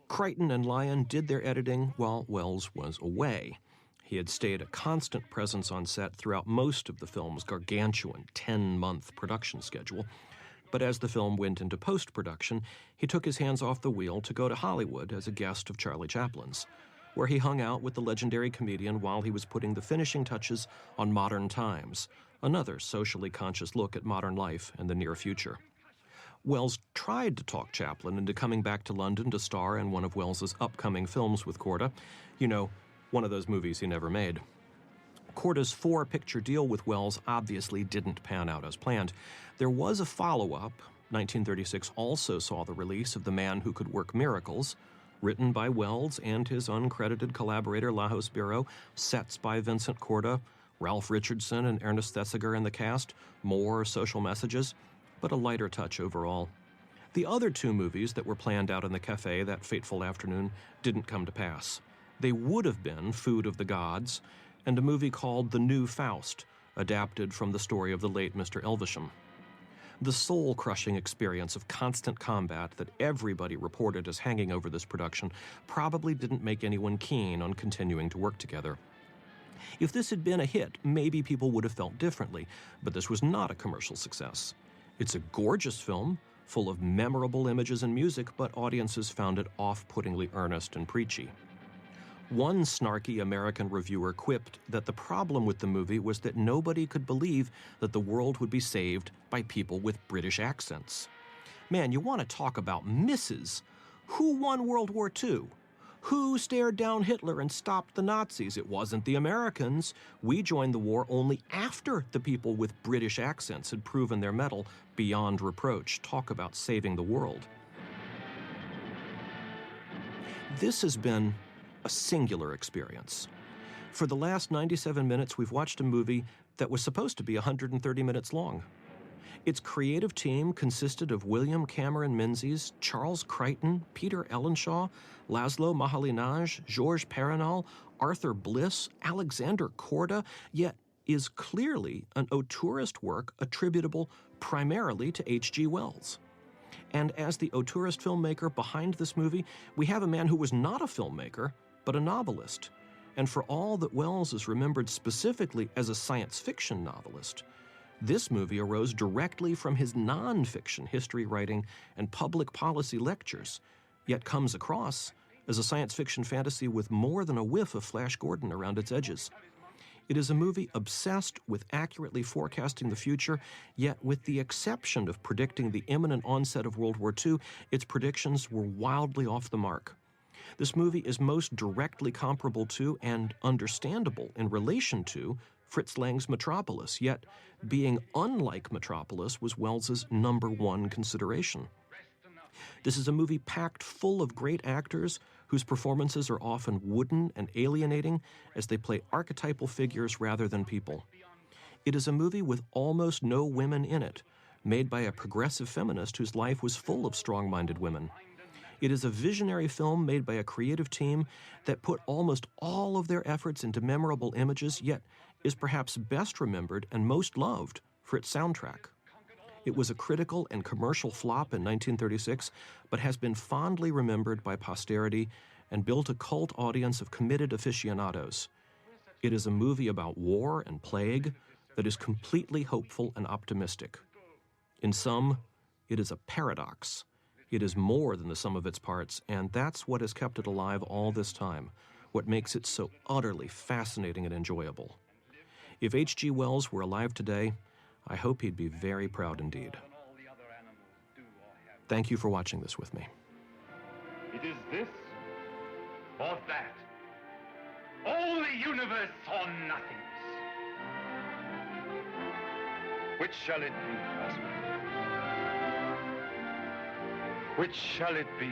A: Crichton and Lyon did their editing while Wells was away. He had stayed a constant presence on set throughout most of the film's gargantuan 10-month production schedule. But as the film went into post-production, he took his hands off the wheel to go to Hollywood as a guest of Charlie Chaplin's, where he hung out with the legendary comedian while he was putting the finishing touches on Modern Times, another socially conscious look at modern life and the near future. Wells tried to talk Chaplin into coming back to London to star in one of Wells's upcoming films with Korda. You know, one of those movies he never made. Korda's 4-picture deal with Wells obviously didn't pan out as planned. There was a follow-up. 1936 also saw the release of The Man Who Could Work Miracles, written by Wells and his uncredited collaborator Lajos Biro, sets by Vincent Korda, Ralph Richardson and Ernest Thesiger in the cast, more social messages, but a lighter touch overall. The other 2 movies that were planned out in the cafe that fateful afternoon didn't come to pass. They would have been Food of the Gods and a movie called The New Faust, adapted from the story of the late Mr. Elvisham. The soul-crushing experience of constant combat that everybody reported as hanging over this production probably didn't make anyone keen on continuing to work together. If this had been a hit, maybe people would have felt differently, but this was not a commercial success. It's a gorgeous film, full of memorable images and music, but audiences found it off-puttingly earnest and preachy. One snarky American reviewer quipped that the problem with the movie was that nobody could believe that the world would be saved by people with British accents. Man, you want to talk about misses. Who won World War II? Who stared down Hitler and stopped the Nazis? It wasn't the Americans. We joined the war only after the people with British accents had proven their mettle beyond reproach. Talk about saving the world. This has been a singular experience. For the last 97 minutes, we've watched a movie that was supposed to be 130 minutes long. Its creative team consisted of William Cameron Menzies, Charles Crichton, Peter Ellenshaw, Laszlo Mahalinaj, Georges Perrenal, Arthur Bliss, Alexander Korda, yet is clearly an auteurist work attributable primarily to H.G. Wells. And as the auteurist filmmaker behind this movie, we have a man who was not a filmmaker, but a novelist. And for all that Wells is remembered specifically as a science fiction novelist, this movie arose directly from his nonfiction history writing and public policy lectures, yet comes across as a science fiction fantasy with more than a whiff of Flash Gordon around its edges. It is a movie obsessed with accurately forecasting the future, yet with the exception of predicting the imminent onset of World War II, its predictions were wildly off the mark. This movie is most directly comparable to and understandable in relation to Fritz Lang's Metropolis, yet being unlike Metropolis was Wells's #1 consideration. This is a movie packed full of great actors whose performances are often wooden and alienating as they play archetypal figures rather than people. It is a movie with almost no women in it, made by a progressive feminist whose life was full of strong-minded women. It is a visionary film made by a creative team that put almost all of their efforts into memorable images, yet is perhaps best remembered and most loved for its soundtrack. It was a critical and commercial flop in 1936, but has been fondly remembered by posterity and built a cult audience of committed aficionados. It is a movie about war and plague that is completely hopeful and optimistic. In sum, it is a paradox. It is more than the sum of its parts, and that's what has kept it alive all this time, what makes it so utterly fascinating and enjoyable. If H.G. Wells were alive today, I hope he'd be very proud indeed. Thank you for watching this with me.
C: It is this or that. All the universe saw nothingness. Which shall it be, husband? Which shall it be?